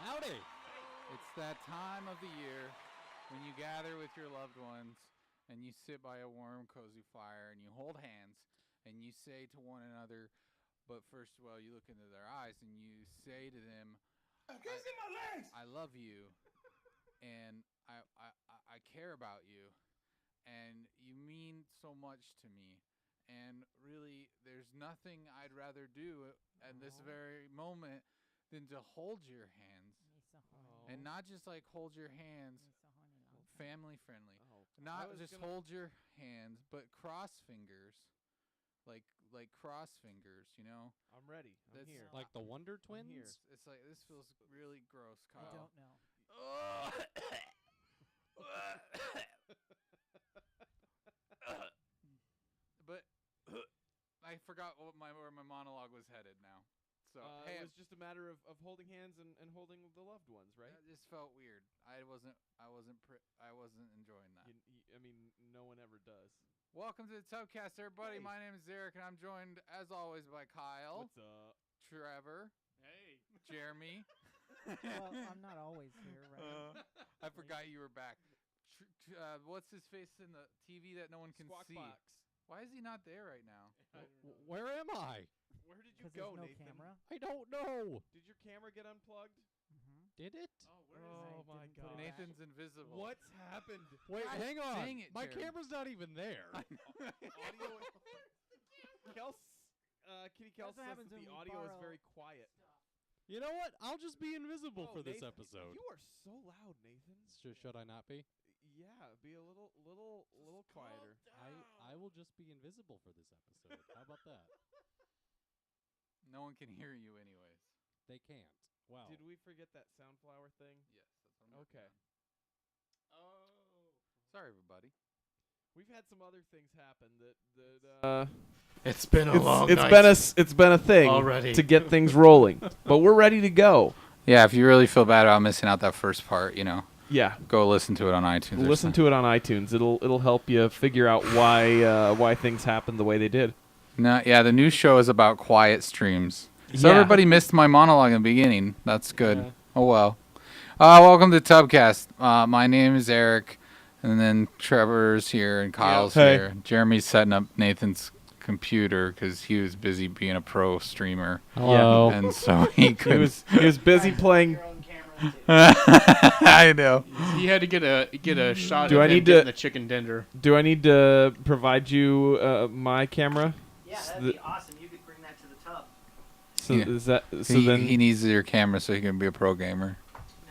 Howdy. It's that time of the year when you gather with your loved ones and you sit by a warm, cozy fire and you hold hands and you say to one another, but first of all, you look into their eyes and you say to them, I can't see my legs. I love you and I care about you and you mean so much to me. And really, there's nothing I'd rather do at this very moment than to hold your hands. And not just like hold your hands, family friendly. Not just hold your hands, but cross fingers. Like cross fingers, you know? I'm ready. I'm here. Like the Wonder Twins? It's like, this feels really gross, Kyle. I don't know. But I forgot where my monologue was headed now. So it was just a matter of holding hands and holding the loved ones, right? That just felt weird. I wasn't enjoying that. I mean, no one ever does. Welcome to the Tubcast, everybody. Hey. My name is Eric, and I'm joined, as always, by Kyle. What's up? Trevor. Hey. Jeremy. Well, I'm not always here, right? I forgot you were back. What's his face in the TV that no one can Squawk see? Box. Why is he not there right now? Where am I? Where did you Because go, there's no Nathan? camera. I don't know. Did your camera get unplugged? Did it? Oh, where is Oh I my didn't put God. it back. Nathan's invisible. What's happened? Wait, God hang on. dang it, My Jeremy. camera's not even there. Audio. Kitty Kels what says happens that when the we audio is borrow very quiet. You know what? I'll just be invisible for this Nathan, episode. You are so loud, Nathan. Should I not be? Yeah, be a little quieter. I will just be invisible for this episode. How about that? No one can hear you anyways. They can't. Wow. Did we forget that Soundflower thing? Yes, that's what I'm working Okay. on. Sorry, everybody. We've had some other things happen that It's been a long it's night. it's been a thing Already. to get things rolling, but we're ready to go. Yeah, if you really feel bad about missing out that first part, Yeah, go listen to it on iTunes. listen to it on iTunes. It'll help you figure out why things happened the way they did. No, yeah, the new show is about quiet streams. So Yeah. everybody missed my monologue in the beginning. That's good. Yeah. Oh, well. Welcome to Tubcast. My name is Eric, and then Trevor's here, and Kyle's Hey. here. Jeremy's setting up Nathan's computer because he was busy being a pro streamer. Hello. And so he He couldn't. was busy playing. I know. He had to get a shot Do of I him need to- getting the chicken tender. Do I need to provide you my camera? Yeah, that'd the- be awesome. You could bring that to the tub. So Yeah. is that so he then? needs your camera so he can be a pro gamer.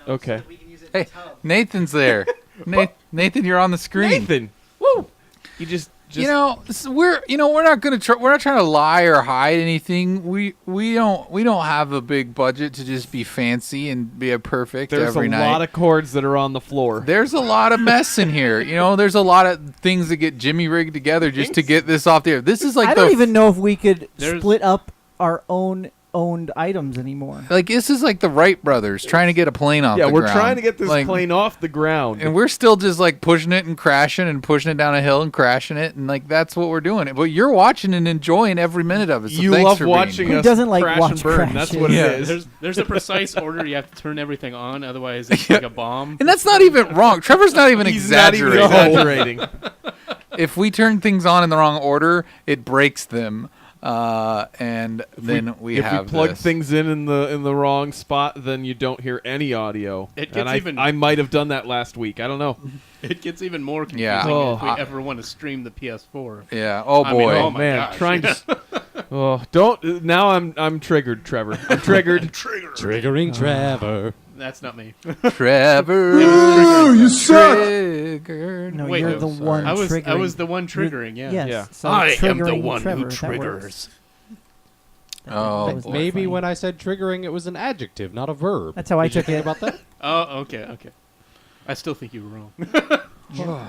No, Okay. So that we can use it Hey, in the tub. Nathan's there. Nathan, you're on the screen. Nathan, woo! You just We're not gonna we're not trying to lie or hide anything. We don't have a big budget to just be fancy and be a perfect there's every a night. lot of cords that are on the floor. There's a lot of mess in here. There's a lot of things that get Jimmy rigged together just to get this off the air. This is like I don't even know if we could There's- split up our owned items anymore. like this is like the Wright brothers trying to get a plane off. Yeah, the we're ground. trying to get this Like, plane off the ground. and we're still just like pushing it and crashing and pushing it down a hill and crashing it, and like that's what we're doing. But you're watching and enjoying every minute of it. So you thanks love for watching being us Who doesn't like crash watch and burn. That's what Yeah. it is. There's a precise order. You have to turn everything on, otherwise it's like a bomb. And that's not even wrong. Trevor's not even He's not even exaggerating. exaggerating. If we turn things on in the wrong order, it breaks them. And then we if have we plug this. things in the wrong spot, then you don't hear any audio. It and gets even- I might have done that last week. I don't know. It gets even more confusing Yeah. if we Oh. ever want to stream the PS4. Yeah. Oh I mean, boy. oh my Man, gosh. trying to. Oh, don't. Now I'm triggered, Trevor. I'm triggered. Triggering Trevor. That's not me. Trevor. you Triggered. No, Wait, you're oh, the sorry. one I was triggering. the one triggering. Yeah. Yes. Yeah. So I am the triggering one Trevor, who that triggers. works. Oh, That was boy. not Maybe funny. when I said triggering, it was an adjective, not a verb. That's how I Did you took think it. about that? Oh, okay. I still think you were wrong.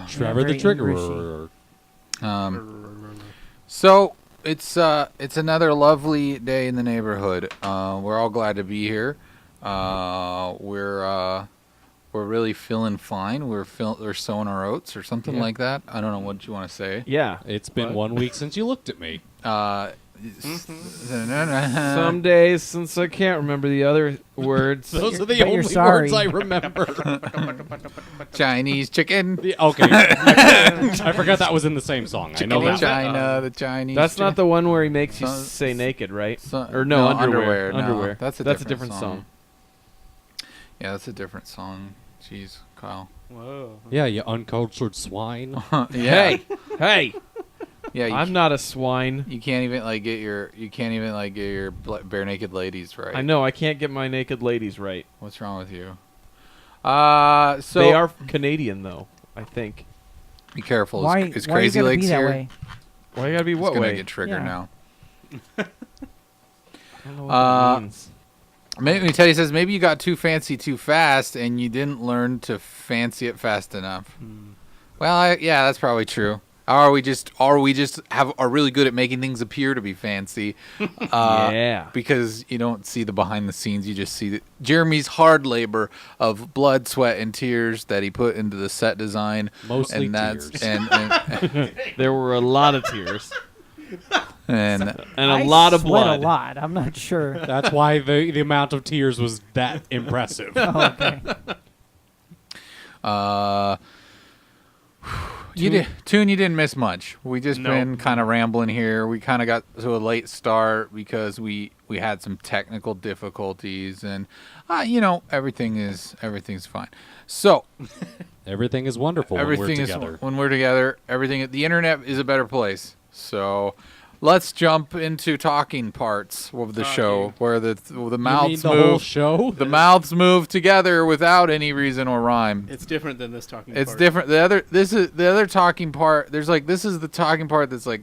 Trevor the very Triggerer. So it's another lovely day in the neighborhood. We're all glad to be here. We're really feeling fine. We're sowing our oats or something Yeah. like that. I don't know what you want to say. Yeah. It's been What? 1 week since you looked at me. Some days, since I can't remember the other words. Those are the But you're only sorry. words I remember. Chinese chicken. Okay. I forgot that was in the same song. I know In that. China, the Chinese. That's not the one where he makes you So- say naked, right? so- Or no, no, underwear. no. Underwear. That's a That's a different different song. Yeah, that's a different song. Jeez, Kyle. Whoa. Yeah, you uncultured swine. Yeah. Hey, Yeah, I'm not a swine. you can't even get your bare naked ladies right. I know I can't get my naked ladies right. What's wrong with you? So They are Canadian though, I think. be careful. Why? Is why are you Crazy gonna Legs be that here? way? Why you gotta be It's what gonna way? get triggered Yeah. now. I don't know what that means. Maybe Teddy says maybe you got too fancy too fast and you didn't learn to fancy it fast enough. Well, yeah, that's probably true. Are we just are really good at making things appear to be fancy? Yeah. Because you don't see the behind the scenes, you just see Jeremy's hard labor of blood, sweat, and tears that he put into the set design. Mostly and that's tears. and There were a lot of tears and and a I lot of sweat blood. a lot. I'm not sure. That's why the amount of tears was that impressive. Oh, okay. you didn't miss much. We just No. been kind of rambling here. We kind of got to a late start because we had some technical difficulties, and everything's fine. So Everything is wonderful everything when we're is together. when we're together. The internet is a better place. So let's jump into talking parts of the show where the You mean mouths the whole move. show? The mouths move together without any reason or rhyme. It's different than this talking It's part. different. This is the other talking part. This is the talking part that's like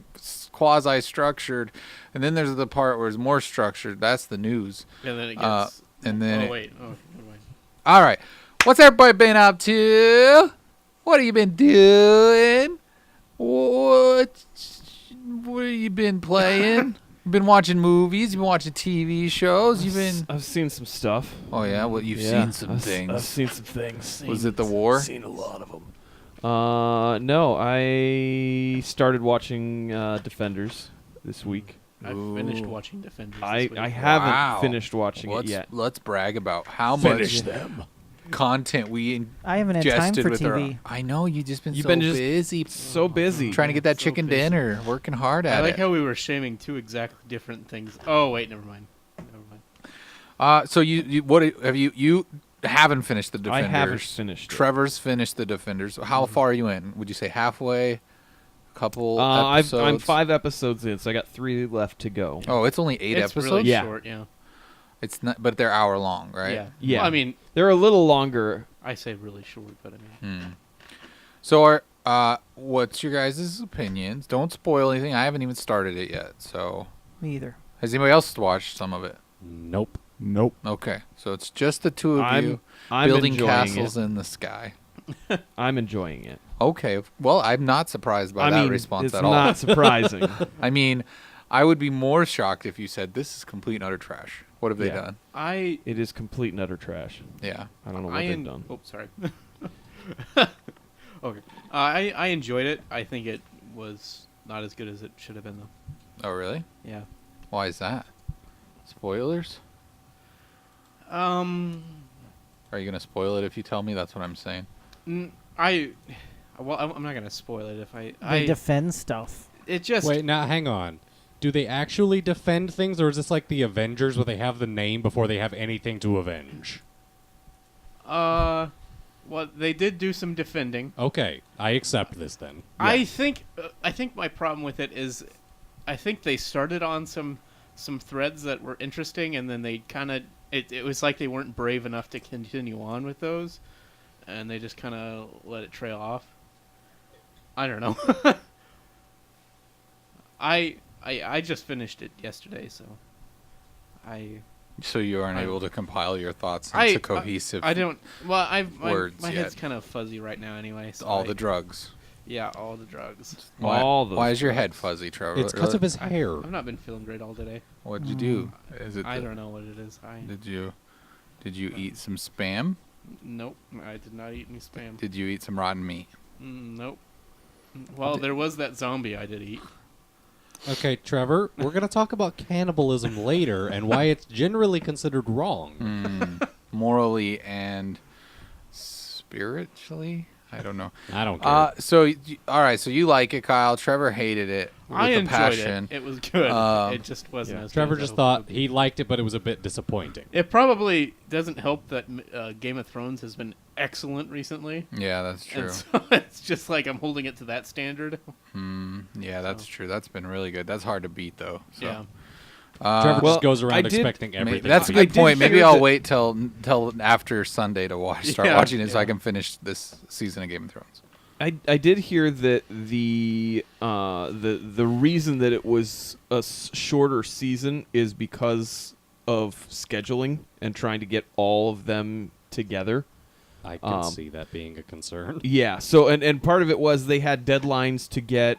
quasi structured, and then there's the part where it's more structured. That's the news. And then it gets. And then oh, wait. Oh, never mind. all right, what's everybody been up to? What have you been doing? What have you been playing? You've been watching movies. You've been watching TV shows. You've been. I've seen some stuff. Oh yeah, well you've Yeah, seen some I've things. seen some things. Was it the war? Seen a lot of them. No, I started watching Defenders this week. I've finished watching Defenders. I this week. haven't Wow. finished watching it yet. Let's brag about how Finish much them. content we I haven't had time ingested for with TV. our. I know you've just been You've so been just busy So busy. trying to get that So chicken busy. dinner, working hard I at like it. how we were shaming two exactly different things. Oh wait, never mind. Never mind. So you haven't finished the Defenders? I haven't finished it. Trevor's finished the Defenders. How far are you in? Would you say halfway? Couple I'm episodes? 5 episodes in, so I got 3 left to go. Oh, it's only 8 It's episodes. really Yeah. short. Yeah. It's not, but they're hour long, right? Yeah. Yeah. Well, I mean, They're a little longer. I say really short, but I mean. So, what's your guys' opinions? Don't spoil anything. I haven't even started it yet. So, Me either. has anybody else watched some of it? Nope. Okay, so it's just the two of you I'm building enjoying castles it. in the sky. I'm enjoying it. Okay, well, I'm not surprised by I that mean, response it's at all. not surprising. I mean, I would be more shocked if you said this is complete and utter trash. What have they Yeah. done? I It is complete and utter trash. Yeah. I don't know what they've done. Oh, sorry. Okay. I enjoyed it. I think it was not as good as it should have been, though. Oh, really? Yeah. Why is that? Spoilers? Are you gonna spoil it if you tell me? That's what I'm saying. Well, I'm not gonna spoil it if They defend stuff. it just Wait, now hang on. Do they actually defend things, or is this like the Avengers where they have the name before they have anything to avenge? well, they did do some defending. Okay, I accept this then. I think my problem with it is, I think they started on some threads that were interesting, and then they kind of it was like they weren't brave enough to continue on with those, and they just kind of let it trail off. I don't know. I just finished it yesterday, so So you aren't I- able to compile your thoughts into I cohesive. I don't. Well, words my head's yet. kind of fuzzy right now, anyway. So all the drugs. yeah, all the drugs. Why, All the why is your head drugs. fuzzy, Trevor? It's because of his hair. I've not been feeling great all today. What'd you do? Is it? I don't know what it is. Did you eat some spam? Nope, I did not eat any spam. Did you eat some rotten meat? Nope. Well, there was that zombie I did eat. Okay, Trevor, we're going to talk about cannibalism later and why it's generally considered wrong. Morally and spiritually? I don't know. I don't care. All right, so you like it, Kyle. Trevor hated it with I a enjoyed passion. it. It was good. It just wasn't yeah. as Trevor good as just I thought hoped it he liked it, but it was a bit disappointing. It probably doesn't help that Game of Thrones has been excellent recently. Yeah, that's true. And so it's just like I'm holding it to that standard. Yeah, that's true. That's been really good. That's hard to beat, though. So. Yeah. Trevor Well, just goes I around did- expecting everything. That's a to be- good point. hear Maybe I'll that- wait till after Sunday to start Yeah, watching it so I yeah. can finish this season of Game of Thrones. I did hear that the reason that it was a shorter season is because of scheduling and trying to get all of them together. I can see that being a concern. Yeah. So and part of it was they had deadlines to get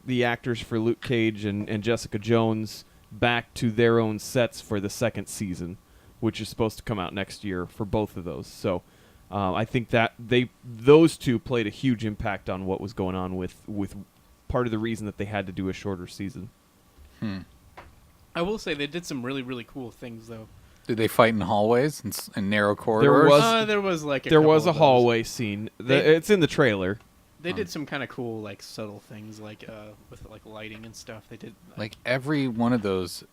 the actors for Luke Cage and Jessica Jones back to their own sets for the second season, which is supposed to come out next year for both of those. So I think that those two played a huge impact on what was going on with part of the reason that they had to do a shorter season. I will say they did some really, really cool things, though. Did they fight in hallways and narrow corridors? There was like There was couple a of those. hallway scene. It's in the trailer. They did some kind of cool, like, subtle things, like with like lighting and stuff. They did Like every one of those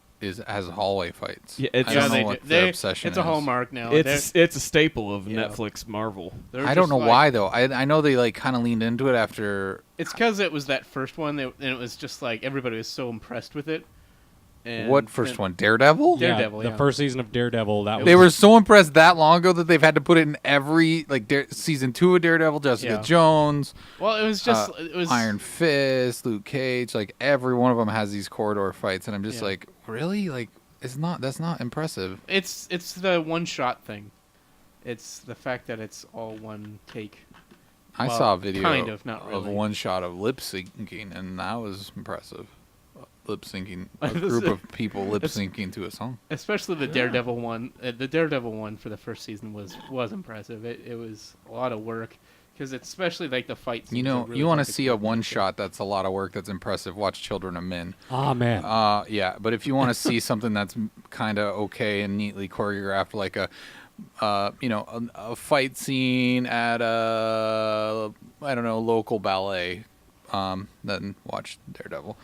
has hallway fights. Yeah, it's- I don't Yeah, know they what do. their obsession It's a is. hallmark now. It's a staple of Yeah. Netflix Marvel. They're I don't just know like- why though. I know they like kind of leaned into it after. It's because it was that first one, and it was just like everybody was so impressed with it. And What first then- one? Daredevil? Daredevil, The yeah. first season of Daredevil. That They was were so impressed that long ago that they've had to put it in every season 2 of Daredevil. Jessica Yeah. Jones, Well, it was just it was Iron Fist, Luke Cage. Like every one of them has these corridor fights, and I'm just Yeah. like, really? Like that's not impressive. It's the one shot thing. It's the fact that it's all one take. I Well, saw a video kind of, not of really. one shot of lip syncing, and that was impressive. Lip syncing, a This group is- of people lip syncing to a song. Especially the Daredevil one. The Daredevil one for the first season was impressive. It was a lot of work because it's especially like the fight. You know, you want to see a one shot that's a lot of work that's impressive. Watch Children of Men. Ah, man. Yeah, but if you want to see something that's kind of okay and neatly choreographed, like a fight scene at a local ballet, then watch Daredevil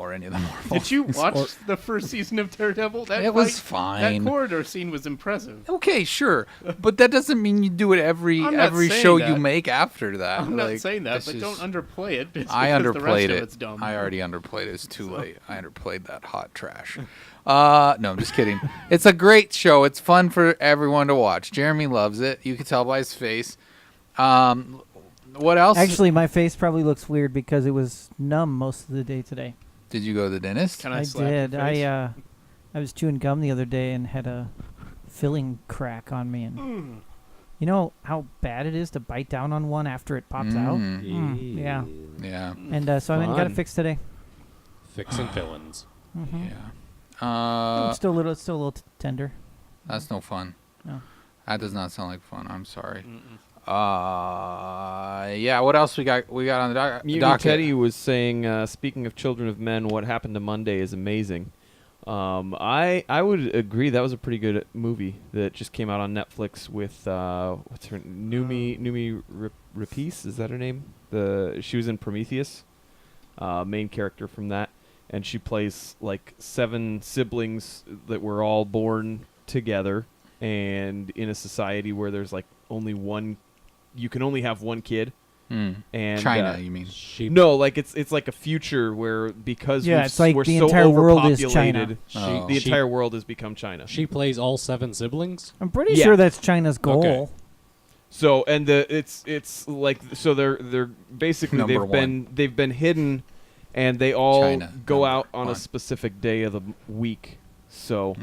or any of the Marvel. Did you watch the first season of Daredevil? That It was fight- fine. That corridor scene was impressive. Okay, sure, but that doesn't mean you do it every I'm not saying show that. you make after that. I'm not Like, saying that, it's but just- don't underplay it. Just I because the rest underplayed of it. It's dumb. I already underplayed it. It's too late. I underplayed that hot trash. No, I'm just kidding. It's a great show. It's fun for everyone to watch. Jeremy loves it. You can tell by his face. What else? Actually, my face probably looks weird because it was numb most of the day today. Did you go to the dentist? Can I slap your did. face? I was chewing gum the other day and had a filling crack on me, and you know how bad it is to bite down on one after it pops out. Yeah. Yeah. And so I went and got it Fun. fixed today. Fixing villains. Mm-hmm. Yeah. It's still a little tender. That's no fun. No. That does not sound like fun. I'm sorry. Mm-mm. Yeah. What else we got? We got on the Mutant docket. Teddy was saying, speaking of Children of Men, what happened to Monday is amazing. I would agree that was a pretty good movie that just came out on Netflix with what's her Numi Rapace, is that her name? She was in Prometheus, main character from that, and she plays like 7 siblings that were all born together and in a society where there's like only one, you can only have one kid. And China, you mean? no, like it's like a future where because Yeah, we've it's like we're the so entire world is China. overpopulated, Oh. the entire world has become China. She plays all 7 siblings. I'm pretty Yeah. sure that's China's goal. Okay. So and it's like so they're basically Number one. they've been hidden, and they all China, go number out on one. a specific day of the week. So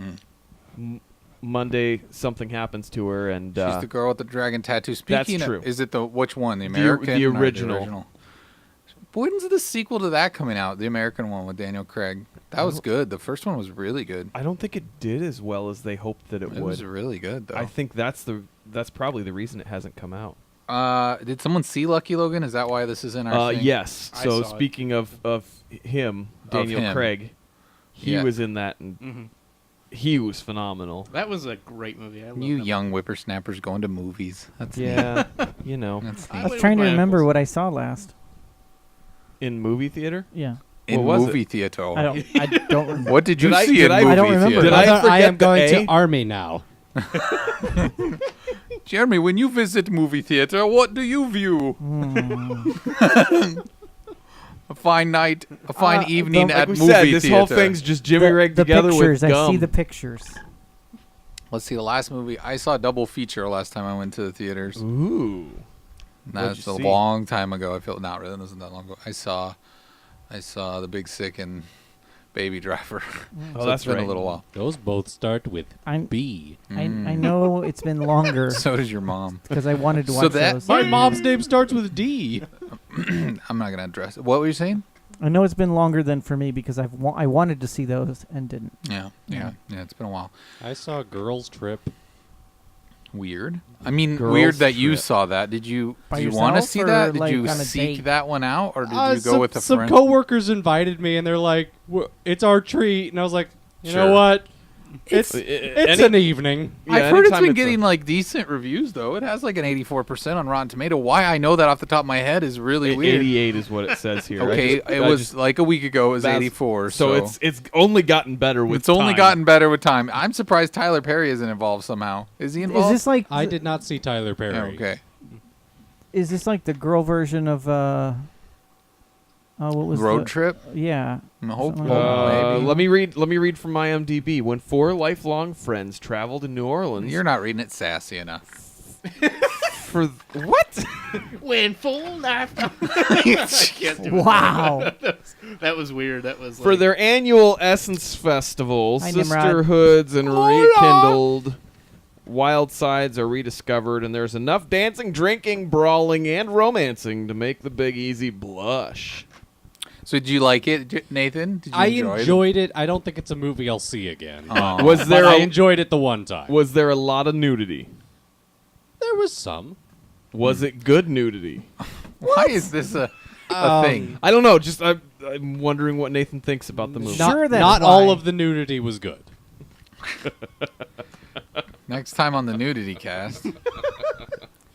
Mm. Monday something happens to her, and She's the girl with the dragon tattoo. that's Speaking true. of, is it which one? The American? the or original. When's the sequel to that coming out? The American one with Daniel Craig. That was good. The first one was really good. I don't think it did as well as they hoped that it It would. was really good, though. I think that's probably the reason it hasn't come out. Did someone see Lucky Logan? Is that why this is in our thing? Yes. I So saw it. speaking of him, Daniel him. Craig, he Yeah. was in that, and Mhm. he was phenomenal. That was a great movie. I love You that young whippersnappers going to movies. That's neat. Yeah, you know, That's I neat. I was went trying to with my remember uncles. what I saw last. in movie theater. Yeah. In What was movie theater. I don't remember. What did you Did I- see did in I- movie I don't remember. theater? Did I I forget am the going A? to Army now. Jeremy, when you visit movie theater, what do you view? A fine night, a fine evening Like at we movie said, this theater. whole thing's just jimmy rigged the together pictures. with gum. I see the pictures. Let's see, the last movie I saw a double feature last time I went to the theaters. Ooh. What'd That's you a see? long time ago. I feel not really. It wasn't that long ago. I saw The Big Sick and Baby Driver. Oh, So that's it's been right. a little while. Those both start with I'm, B. I know it's been longer So does your mom. because I wanted to So watch that- those. My mom's name starts with D. I'm not gonna address it. What were you saying? I know it's been longer than for me because I wanted to see those and didn't. Yeah. It's been a while. I saw Girls Trip. Weird. I mean, Girls weird that you Trip. saw that. Did you By want to yourself see or, that? Did like, you on a seek date? that one out, or did you go some, with a some friend? coworkers invited me, and they're like, "It's our treat," and I was like, "You know Sure. what? It's- It's an evening." I've heard it's anytime been a- getting like decent reviews though. It has like an 84% on Rotten Tomato. Why I know that off the top of my head is really weird. 88 is what it says here. Okay, it was like a week ago. It was That's- 84. so it's only gotten better with it's only time. gotten better with time. I'm surprised Tyler Perry isn't involved somehow. Is he Is involved? this like I did not see Tyler Perry. Oh, okay. Is this like the girl version of what was Road the, Trip. Yeah. Hope, Something maybe. Let me read from my IMDb. When four lifelong friends travel to New Orleans You're not reading it sassy enough. for what? When full life. I can't do it. Wow. That was weird. That was For like, their annual Essence Festival, Hi, Nimrod. sisterhoods and rekindled. Wild sides are rediscovered, and there's enough dancing, drinking, brawling, and romancing to make the Big Easy blush. So did you like it, Nathan? Did you I enjoy enjoyed it. I don't think it's a movie I'll see again. Oh. Was But there I a, enjoyed it the one time. was there a lot of nudity? There was some. Was it good nudity? Why is this a thing? I don't know. Just I'm wondering what Nathan thinks about the movie. Not- Sure, that's not all why. of the nudity was good. Next time on the Nudity Cast, we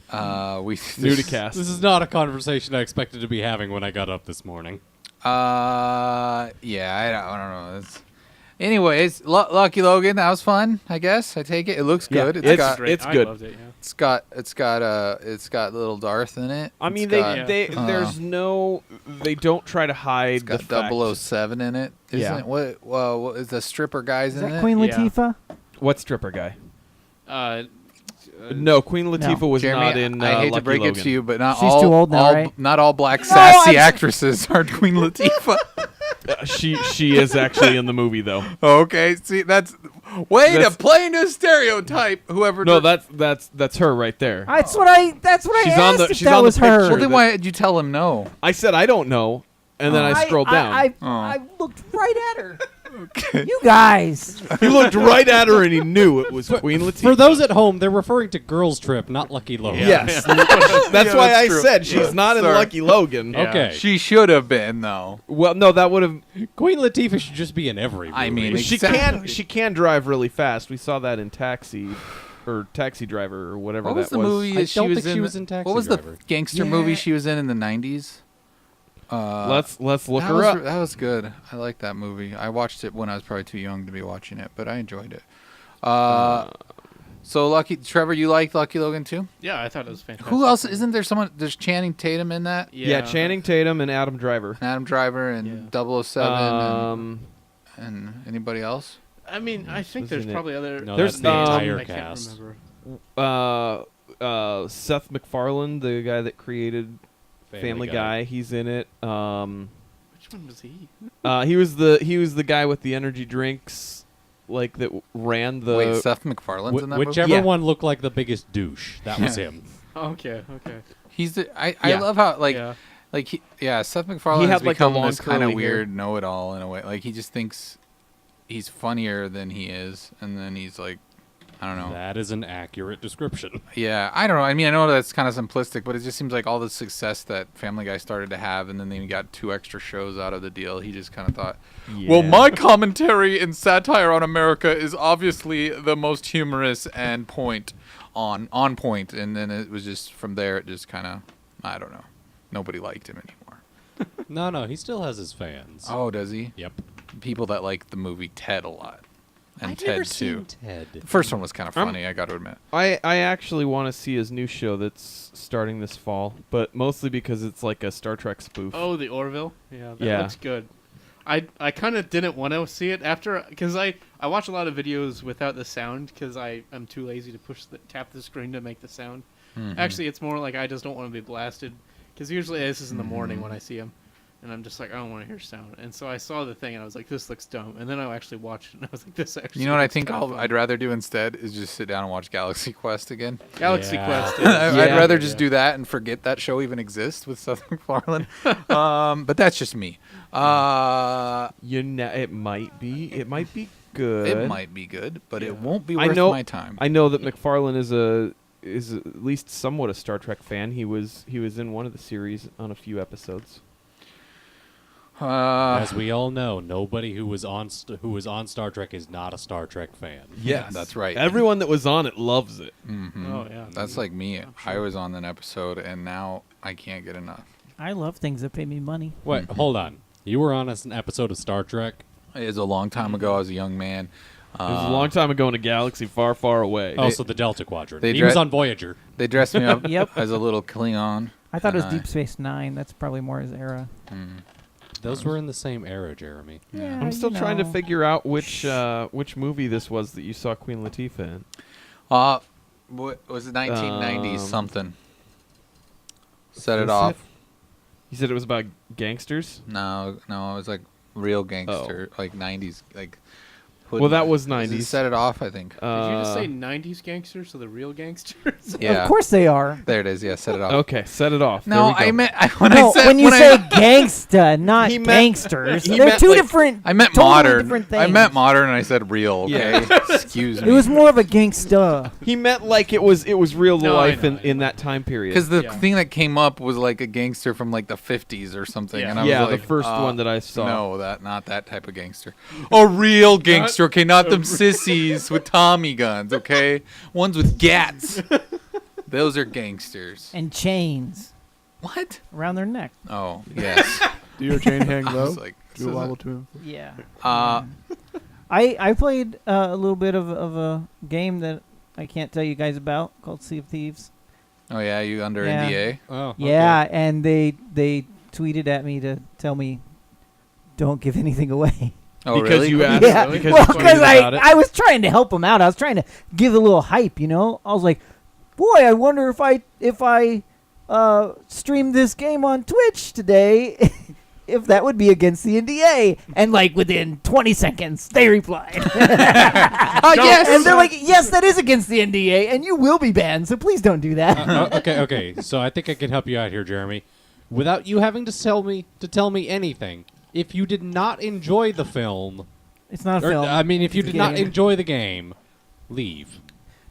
Nudicast. This is not a conversation I expected to be having when I got up this morning. Yeah, I don't know. Anyways, Lucky Logan, that was fun. I guess I take it. It looks Yeah, good. it's got great. it's I good. loved it, yeah. it's got little Darth in it. I mean, It's got, there's no. They don't try to hide it's got the fact. 007 in it. Isn't Yeah. it? What is the stripper guys Is in that it? Queen Yeah. Latifah? What stripper guy? Uh, No, Queen Latifah was Jeremy, not in. I hate to Lucky break Logan. it to you, but not She's all too old now, all- right? not all black sassy actresses are Queen Latifah. She is actually in the movie though. Okay, see that's way That's- to play to stereotype. Whoever. No, did- that's her right there. That's what I She's asked on the- if she's that on the was her. picture. well, then why did you tell him no? I said I don't know, and then I scrolled down. I looked right at her. You guys. He looked right at her and he knew it was Queen Latifah. For those at home, they're referring to Girls Trip, not Lucky Logan. Yes, that's why that's I true. said she's not in Sorry. Lucky Logan. Yeah. Okay. She should have been though. Well, no, that would have. Queen Latifah should just be in every movie. I mean, She Exactly. can drive really fast. We saw that in Taxi, or Taxi Driver, or whatever What that was the movie I that she don't was think in? she was in Taxi What was Driver. the gangster movie she was in the 90s? Let's look that her was, up. That was good. I like that movie. I watched it when I was probably too young to be watching it, but I enjoyed it. So Lucky Trevor, you liked Lucky Logan too? yeah, I thought it was fantastic. Who else? Isn't there someone? There's Channing Tatum in that. Yeah, Channing Tatum and Adam Driver. And Adam Driver and 007 and anybody else? I mean, I think was there's in it. probably other. No, There's that's the the entire I can't cast. remember. Seth MacFarlane, the guy that created Family Guy, he's in it. Which one was he? He was the guy with the energy drinks, like that ran the. Wait, Seth MacFarlane's in that Whichever movie? Yeah. one looked like the biggest douche, that was him. Okay. He's the. I Yeah. love how Yeah. Seth MacFarlane had, has like, the become long this kind curly of hair. weird know-it-all in a way. Like he just thinks he's funnier than he is, and then he's like, I don't know. That is an accurate description. Yeah, I don't know. I mean, I know that's kind of simplistic, but it just seems like all the success that Family Guy started to have, and then they got 2 extra shows out of the deal. He just kind of thought, well, my commentary and satire on America is obviously the most humorous and on point. And then it was just from there, it just kind of, I don't know. Nobody liked him anymore. No, he still has his fans. Oh, does he? Yep. People that like the movie Ted a lot. And I've Ted never 2. seen Ted. The first one was kind of funny, I got to admit. I actually want to see his new show that's starting this fall, but mostly because it's like a Star Trek spoof. Oh, the Orville. Yeah, that Yeah. looks good. I kind of didn't want to see it after because I watch a lot of videos without the sound because I'm too lazy to tap the screen to make the sound. Mhm. Actually, it's more like I just don't want to be blasted because usually this is in the morning when I see them. And I'm just like, I don't want to hear sound. And so I saw the thing, and I was like, this looks dumb. And then I actually watched it, and I was like, this actually You know what I looks think kinda fun. I'd rather do instead is just sit down and watch Galaxy Quest again. Galaxy Yeah. Quest. Is, I'd Yeah. rather just do that and forget that show even exists with Seth MacFarlane. But that's just me. It might be good. It might be good, but Yeah. it won't be I worth know- my time. I know that McFarlane is at least somewhat a Star Trek fan. He was in one of the series on a few episodes. As we all know, nobody who was on Star Trek is not a Star Trek fan. Yeah, that's right. Everyone that was on it loves it. Mhm. Oh, yeah. That's like me. I'm I sure. was on an episode, and now I can't get enough. I love things that pay me money. Wait, hold on. You were on an episode of Star Trek? It was a long time ago. I was a young man. It was a long time ago in a galaxy far, far away. Also, the Delta Quadrant. they He was dre- on Voyager. They dressed me up Yep. as a little Klingon. I thought it was and Deep Space Nine. That's probably more his era. Those were in the same era, Jeremy. Yeah. I'm still you trying to know. figure out which movie this was that you saw Queen Latifah in. What was it? 1990s Um, something. Set it Was off. You said it was about gangsters? No, it was like real gangster, like 90s, like. Well, that was Is it 90s. Set it off, I think. Did you just say 90s gangsters or the real gangsters? Yeah. Of course they are. There it is. Yeah, set it off. Okay, set it off. No, There we go. I meant No, when you say I, gangsta, not He meant- gangsters, he they're meant two like- different. I meant totally modern. different I things. meant modern, and I said real. Okay, excuse me. It was more of a gangsta. He meant like it was real No, I life know, in that time period. because the Yeah. thing that came up was like a gangster from like the 50s or something. Yeah. And I Yeah, was the like, first one that I saw. No, not that type of gangster. A real gangster, okay, not them sissies with Tommy guns, okay? Ones with gats. Those are gangsters. And chains What? around their neck. Oh, yes. Do your chain hang I low? was like, Do a wobble to him. Yeah. uh, I played a little bit of a game that I can't tell you guys about called Sea of Thieves. oh yeah, you under Yeah. NDA? Oh, Yeah, and they tweeted at me to tell me don't give anything away. Oh, Because really? you asked. Yeah, Because well, you tweeted because about it. I was trying to help him out. I was trying to give a little hype, you know. I was like, boy, I wonder if I stream this game on Twitch today, if that would be against the NDA. And like within 20 seconds, they replied. Oh, yes! And they're like, yes, that is against the NDA, and you will be banned. So please don't do that. Okay. So I think I can help you out here, Jeremy. Without you having to tell me anything, if you did not enjoy the film, It's not a or, film. I mean, if you It's a did not game. enjoy the game, leave.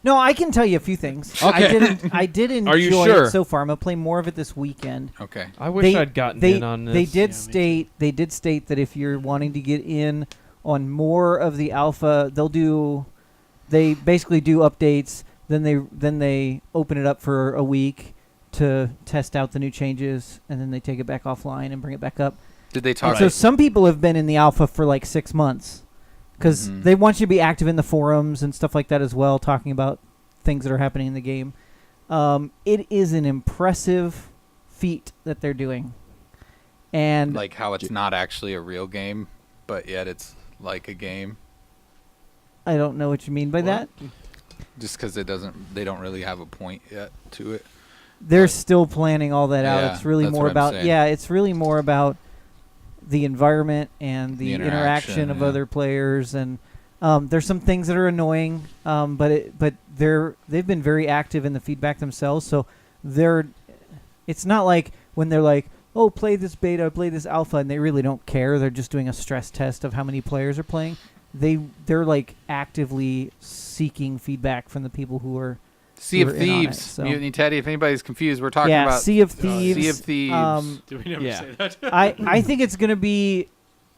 No, I can tell you a few things. Okay. I did enjoy Are you sure? it so far. I'm gonna play more of it this weekend. Okay. I wish I'd gotten in on this. They did Yeah, me state that if you're wanting to get in on more of the alpha, they basically do updates. Then they open it up for a week to test out the new changes, and then they take it back offline and bring it back up. Did they And talk? so some people have been in the alpha for like 6 months because Mhm. they want you to be active in the forums and stuff like that as well, talking about things that are happening in the game. It is an impressive feat that they're doing, and Like how it's not actually a real game, but yet it's like a game, I don't know what you mean by that. just because they don't really have a point yet to it. They're Like- still planning all that out. Yeah, It's really that's more what I'm about saying. it's really more about the environment and the The interaction interaction, of yeah. other players, and there's some things that are annoying, but they've been very active in the feedback themselves. So it's not like when they're like, oh, play this beta, play this alpha, and they really don't care. They're just doing a stress test of how many players are playing. they're like actively seeking feedback from the people who are Sea of who are in on it, Thieves, so. Mutiny Teddy. If anybody's confused, we're talking yeah, about Sea of Thieves. Sea of Thieves. Did we never Yeah. say that? I think it's going to be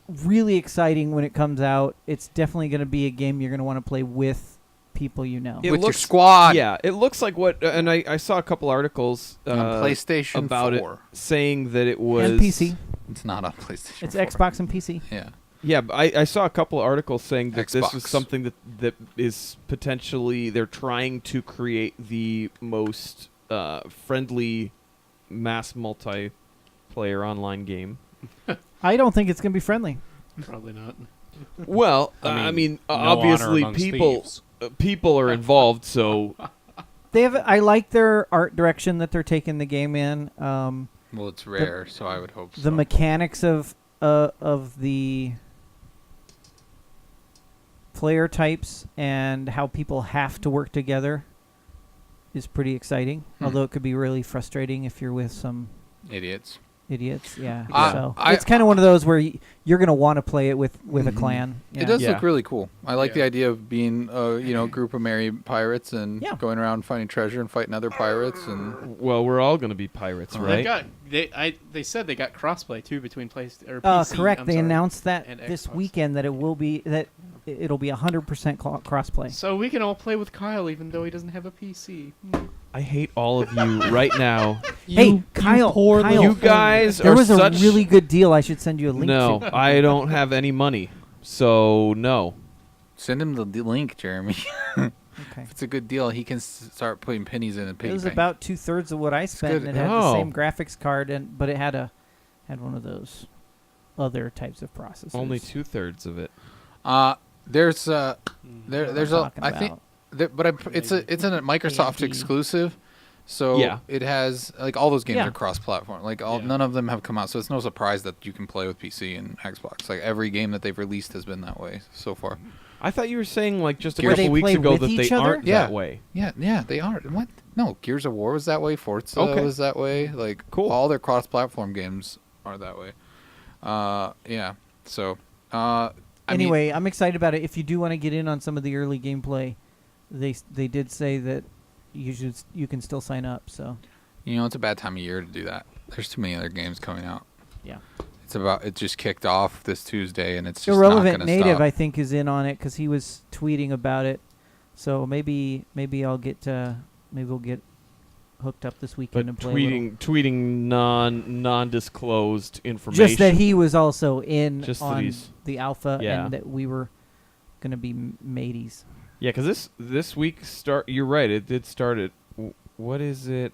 really exciting when it comes out. It's definitely going to be a game you're going to want to play with people you know. It with your looks- squad. Yeah, it looks like what, and I saw a couple articles On PlayStation about 4. it saying that it was And PC. It's not on PlayStation. It's 4. Xbox and PC. Yeah. Yeah, but I saw a couple articles saying that this was Xbox. something that is potentially they're trying to create the most friendly mass multiplayer online game. I don't think it's going to be friendly. Probably not. Well, I mean, no obviously honor amongst people thieves. people are involved, so They have. I like their art direction that they're taking the game in. Well, it's rare, so I would hope so. The mechanics of the player types and how people have to work together is pretty exciting. Although it could be really frustrating if you're with some Idiots. idiots. Yeah. So I- it's kind of one of those where you're going to want to play it with a clan. Yeah. It does Yeah. look really cool. I like the Yeah. idea of being a group of merry pirates and Yeah. going around finding treasure and fighting other pirates and well, we're all going to be pirates, Oh, right? They said they got crossplay too between PC. Correct. I'm They sorry, announced that and this Xbox. weekend that it'll be 100% crossplay. So we can all play with Kyle even though he doesn't have a PC. I hate all of you right now. Hey, Kyle, Kyle, You guys there are was such a really good deal. I should send you a link No, to. I don't have any money. So, no. send him the link, Jeremy. Okay. If it's a good deal, he can start putting pennies in a piggy It was bank. about 2/3 of what I spent, good. and it had the Oh. same graphics card, but it had one of those other types of processors. Only 2/3 of it. There's What there's I'm a talking I think about. but it's a Microsoft AMD. exclusive. So Yeah. it has like all those games Yeah. are cross-platform. Like Yeah. none of them have come out, so it's no surprise that you can play with PC and Xbox. Like every game that they've released has been that way so far. I thought you were saying like just a Where couple they weeks play ago with that each they other? aren't Yeah. that way. Yeah, they are. What? No, Gears of War was that way. Forza Okay. was that way. Like Cool. all their cross-platform games are that way. Yeah. So I mean, Anyway, I'm excited about it. If you do want to get in on some of the early gameplay, they did say that you can still sign up. So it's a bad time of year to do that. There's too many other games coming out. yeah, It just kicked off this Tuesday, and it's just Irrelevant not Native gonna stop. I think is in on it because he was tweeting about it. So maybe we'll get hooked up this But weekend and play a little. tweeting non-disclosed information. Just that he was also in Just that on he's- the alpha Yeah. and that we were going to be mateys. Yeah, because this week start. You're right. It did start at. What is it?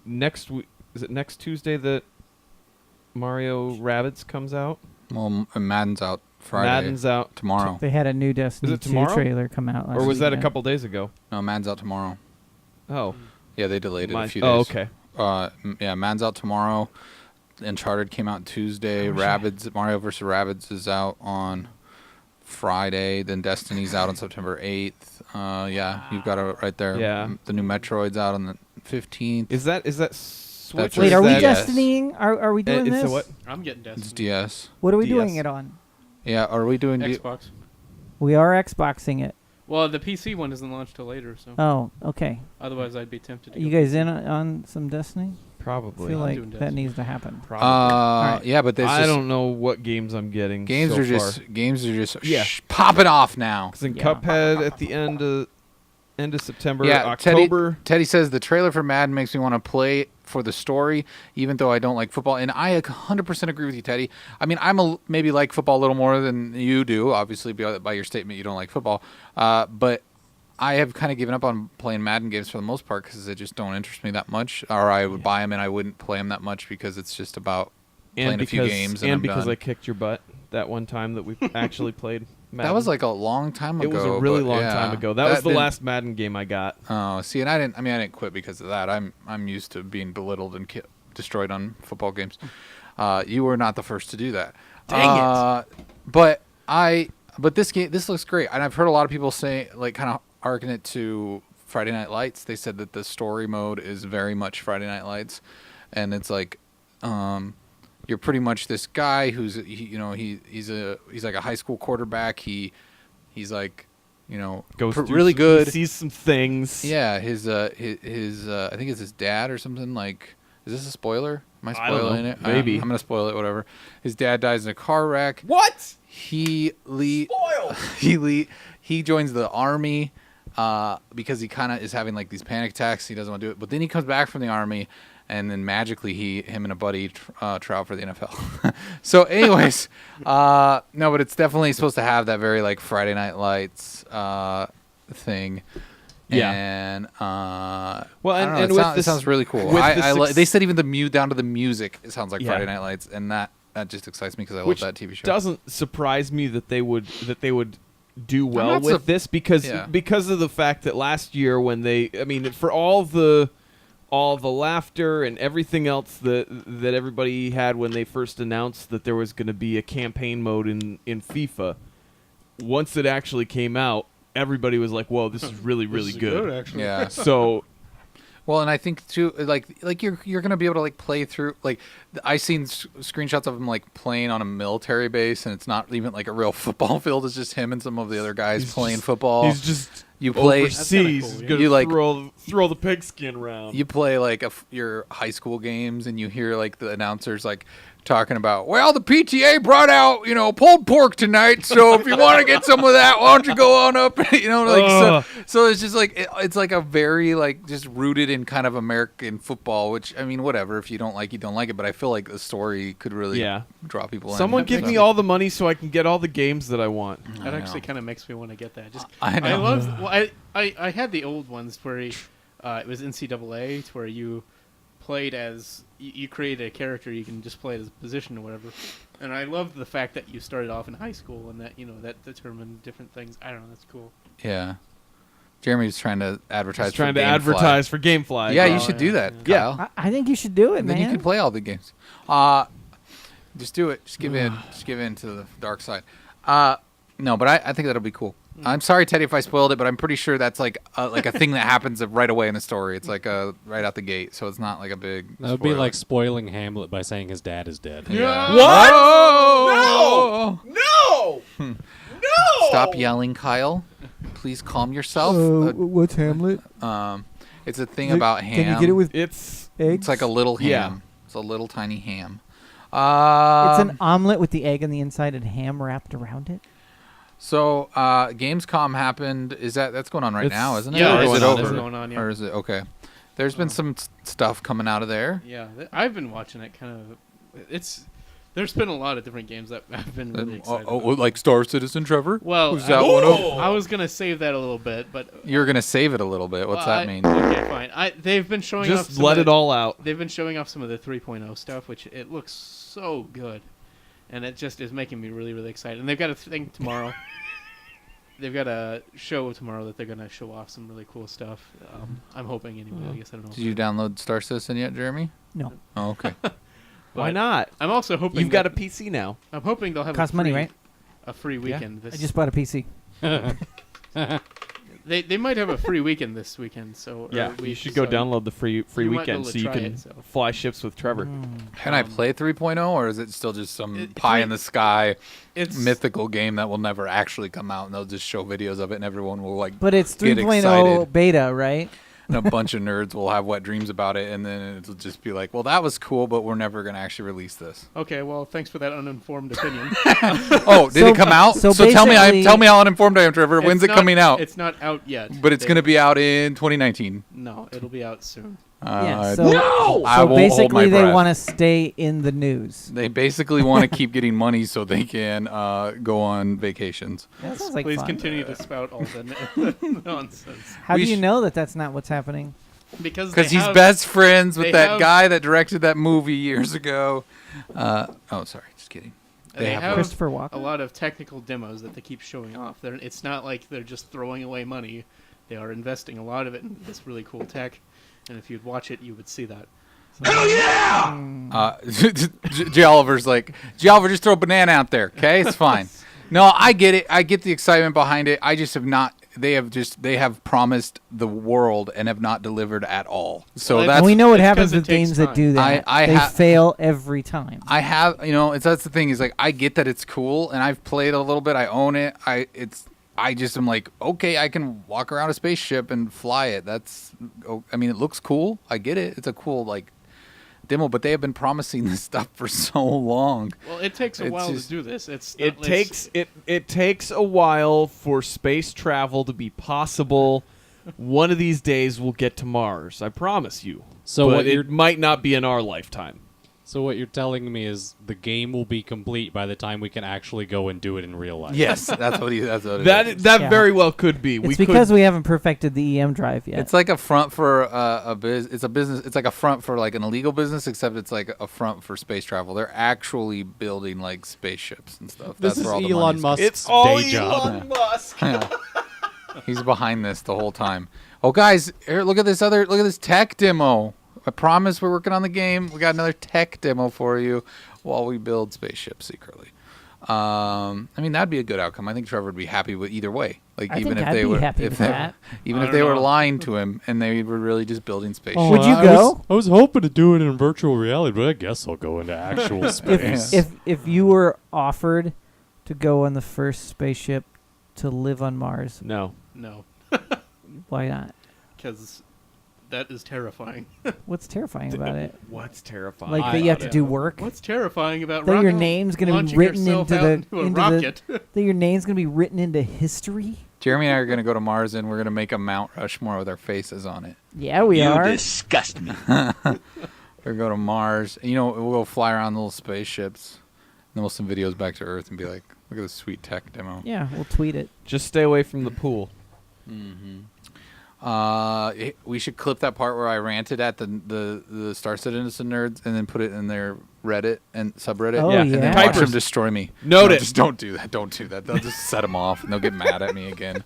Next week. Is it next Tuesday that Mario Rabbids comes out? Well, Madden's out Friday. Madden's out tomorrow. They had a new Destiny it 2 tomorrow? trailer come out last or was that a weekend. couple days ago? No, Madden's out tomorrow. Oh, Yeah, they delayed it a few oh, days. okay. Yeah, Madden's out tomorrow. Uncharted came out Tuesday. Mario vs. Rabbids is out on Friday. Then Destiny's out on September 8th. Yeah, you've got it right there. Yeah. The new Metroid's out on the 15th. Is that Switch? That's or Wait, is are we that- Yes. Destinying? Are we doing it's this? a what? I'm getting Destiny. It's DS. What are we DS. doing it on? Yeah, are we doing Xbox. We are Xboxing it. Well, the PC one isn't launched till later, so Oh, okay. otherwise I'd be tempted to. You go guys in on some Destiny? I Probably. feel I'm like doing that Destiny. needs to happen. Probably. right. Yeah, but I don't know what games I'm getting. games so are just Yeah. popping off now. Because in Yeah. Cuphead at the end of September, Yeah, October. Teddy says the trailer for Madden makes me want to play for the story, even though I don't like football. And I 100% agree with you, Teddy. I mean, maybe like football a little more than you do, obviously, by your statement you don't like football. But I have kind of given up on playing Madden games for the most part because they just don't interest me that much. Or I would buy them and I wouldn't play them that much because it's just about playing a few games and I'm because done. I kicked your butt that one time that we actually played Madden. That was like a long time ago. It was a really but long yeah. time ago. That was the didn't- last Madden game I got. Oh, see, and I didn't quit because of that. I'm used to being belittled and destroyed on football games. You were not the first to do that. Dang it! But this looks great, and I've heard a lot of people say, like, kind of arcing it to Friday Night Lights. They said that the story mode is very much Friday Night Lights, and it's like, you're you're pretty much this guy who's he's like a high school quarterback. He's like Goes through really good. He sees some things. Yeah, his I think it's his dad or something. Like, is this a spoiler? Am I I don't spoiling know. it? Maybe. I'm gonna spoil it. Whatever. His dad dies in a car wreck. What? He Spoiled. he joins the army because he kind of is having like these panic attacks. He doesn't want to do it, but then he comes back from the army, and then magically him and a buddy try out for the NFL. So, anyways, no, but it's definitely supposed to have that very like Friday Night Lights thing. Yeah. And Well, I and, don't know, and it, with sound- it this, sounds really cool. with the They said even down to the music, it sounds like Yeah. Friday Night Lights, and that just excites me because I love which that TV show. doesn't surprise me that they would do well not with this because yeah. of the fact that last year when for all the laughter and everything else that everybody had when they first announced that there was going to be a campaign mode in FIFA, once it actually came out, everybody was like, "Whoa, this is really really good." actually. Yeah. So Well, and I think too, like you're gonna be able to like play through. Like, I seen screenshots of him like playing on a military base, and it's not even like a real football field. It's just him and some of the other guys He's playing just- football. he's just You play. overseas. cool, He's yeah. gonna You, like- throw the pigskin around. You play like your high school games, and you hear like the announcers like talking about, well, the PTA brought out pulled pork tonight, so if you want to get some of that, why don't you go on up? So it's just like it's like a very like just rooted in kind of American football, which I mean, whatever. If you don't like, you don't like it. But I feel like the story could really Yeah. draw people in. Someone give me all the money so I can get all the games that I want. I That actually know. kind of makes me want to get that. Just I know. I had the old ones where it was NCAA, to where you played as you created a character, you can just play it as a position or whatever. And I loved the fact that you started off in high school and that that determined different things. I don't know, that's cool. Yeah. Jeremy's trying to advertise. Just trying for to Gamefly. advertise for GameFly. Yeah, Oh, you should do that, Yeah. Kyle. I think you should do it, And then man. you can play all the games. Just do it. Just give in. Just give in to the dark side. No, but I think that'll be cool. I'm sorry, Teddy, if I spoiled it, but I'm pretty sure that's like a thing that happens right away in the story. It's like right out the gate, so it's not like a big. That would be spoiler. like spoiling Hamlet by saying his dad is dead. Yeah. What? Oh! No! No! Stop yelling, Kyle. Please calm yourself. what's Hamlet? It's a thing about ham. Can you get it with It's eggs? It's like a little ham. Yeah. It's a little tiny ham. It's an omelet with the egg on the inside and ham wrapped around it. So Gamescom happened. That's going on right It's- now, isn't it? yeah, Or is it's it going on. over? It's going on, yeah. Or is it okay? There's been some stuff coming out of there. Yeah, I've been watching it. There's been a lot of different games that I've been really excited about. Like Star Citizen, Trevor. Well, Who's that one? I was gonna save that a little bit, but You're gonna save it a little bit. What's that mean? Okay, fine. They've been showing off. just let it all out. They've been showing off some of the 3.0 stuff, which it looks so good, and it just is making me really, really excited. And they've got a thing tomorrow. They've got a show tomorrow that they're gonna show off some really cool stuff. I'm hoping anyway. I guess I don't know. Did you download Star Citizen yet, Jeremy? No. Oh, okay. Why But not? I'm also hoping You've got a that- PC now. I'm hoping they'll have Costs a money, free, right? A free weekend. I This just bought a PC. they might have a free weekend this weekend. So You should go download the free you might be able weekend to so you try can it, so. fly ships with Trevor. Can I play 3.0, or is it still just some pie three- in the sky It's mythical game that will never actually come out, and they'll just show videos of it, and everyone will like, But it's Get 3.0 excited. beta, right? and a bunch of nerds will have wet dreams about it, and then it'll just be like, well, that was cool, but we're never gonna actually release this. okay. Well, thanks for that uninformed opinion. Oh, did So- it come out? so tell me basically- how uninformed I am, Trevor. When's It's it not- coming out? It's not out yet. But it's They- going to be out in 2019. No, it'll be out soon. Yeah. So, I so won't hold my basically, they breath. want to stay in the news. They basically want to keep getting money so they can go on vacations. That sounds like Please fun. continue to spout all the nonsense. How We do you sh- know that that's not what's happening? Because Because they he's have- best friends with they that have- guy that directed that movie years ago. Oh, sorry. Just kidding. They have Christopher Walken? a lot of technical demos that they keep showing off. It's not like they're just throwing away money. They are investing a lot of it in this really cool tech. And if you'd watch it, you would see that. J. Oliver's like, J. Oliver, just throw a banana out there, okay? It's fine. No, I get it. I get the excitement behind it. I just have not. they have promised the world and have not delivered at all. So Well, that's And we know what it's happens 'cause it with games takes that time. do that. I They ha- fail every time. I have, that's the thing is like I get that it's cool and I've played a little bit. I own it. I just am like, okay, I can walk around a spaceship and fly it. It looks cool. I get it. It's a cool like demo, but they have been promising this stuff for so long. Well, it takes a It's while just- to do this. It takes a while for space travel to be possible. One of these days we'll get to Mars. I promise you. So but what you're it might not be in our lifetime. So what you're telling me is the game will be complete by the time we can actually go and do it in real life. Yes, that's what it is. That Yeah. very well could be. It's because we haven't perfected the EM drive yet. It's like a front for it's a business. It's like a front for like an illegal business, except it's like a front for space travel. They're actually building like spaceships and stuff. This That's is where all the Elon money's Musk's It's all day job. Elon Musk. He's behind this the whole time. Oh, guys, here, look at this tech demo. I promise we're working on the game. We got another tech demo for you while we build spaceships secretly. That'd be a good outcome. I think Trevor would be happy with either way. Like I even think if I'd they be were happy if with they, that. even I if they don't were know. lying to him and they were really just building spaceships. Would you go? I was hoping to do it in virtual reality, but I guess I'll go into actual space. If you were offered to go on the first spaceship to live on Mars, No. No, why not? because that is terrifying. What's terrifying about it? What's terrifying? Like that you have to do work. What's terrifying about That your rocket- name's gonna be launching written yourself into out the into a into rocket? that your name's gonna be written into history. Jeremy and I are going to go to Mars and we're going to make a Mount Rushmore with our faces on it. Yeah, we are. disgust me. We'll go to Mars. We'll go fly around little spaceships. And then we'll send videos back to Earth and be like, look at this sweet tech demo. Yeah, we'll tweet it. Just stay away from the pool. We should clip that part where I ranted at the Star Citizen nerds and then put it in their Reddit and subreddit. Oh, Yeah. And then yeah. watch Pipers. them destroy me. Note No, it. Just don't do that. Don't do that. They'll just set them off and they'll get mad at me again.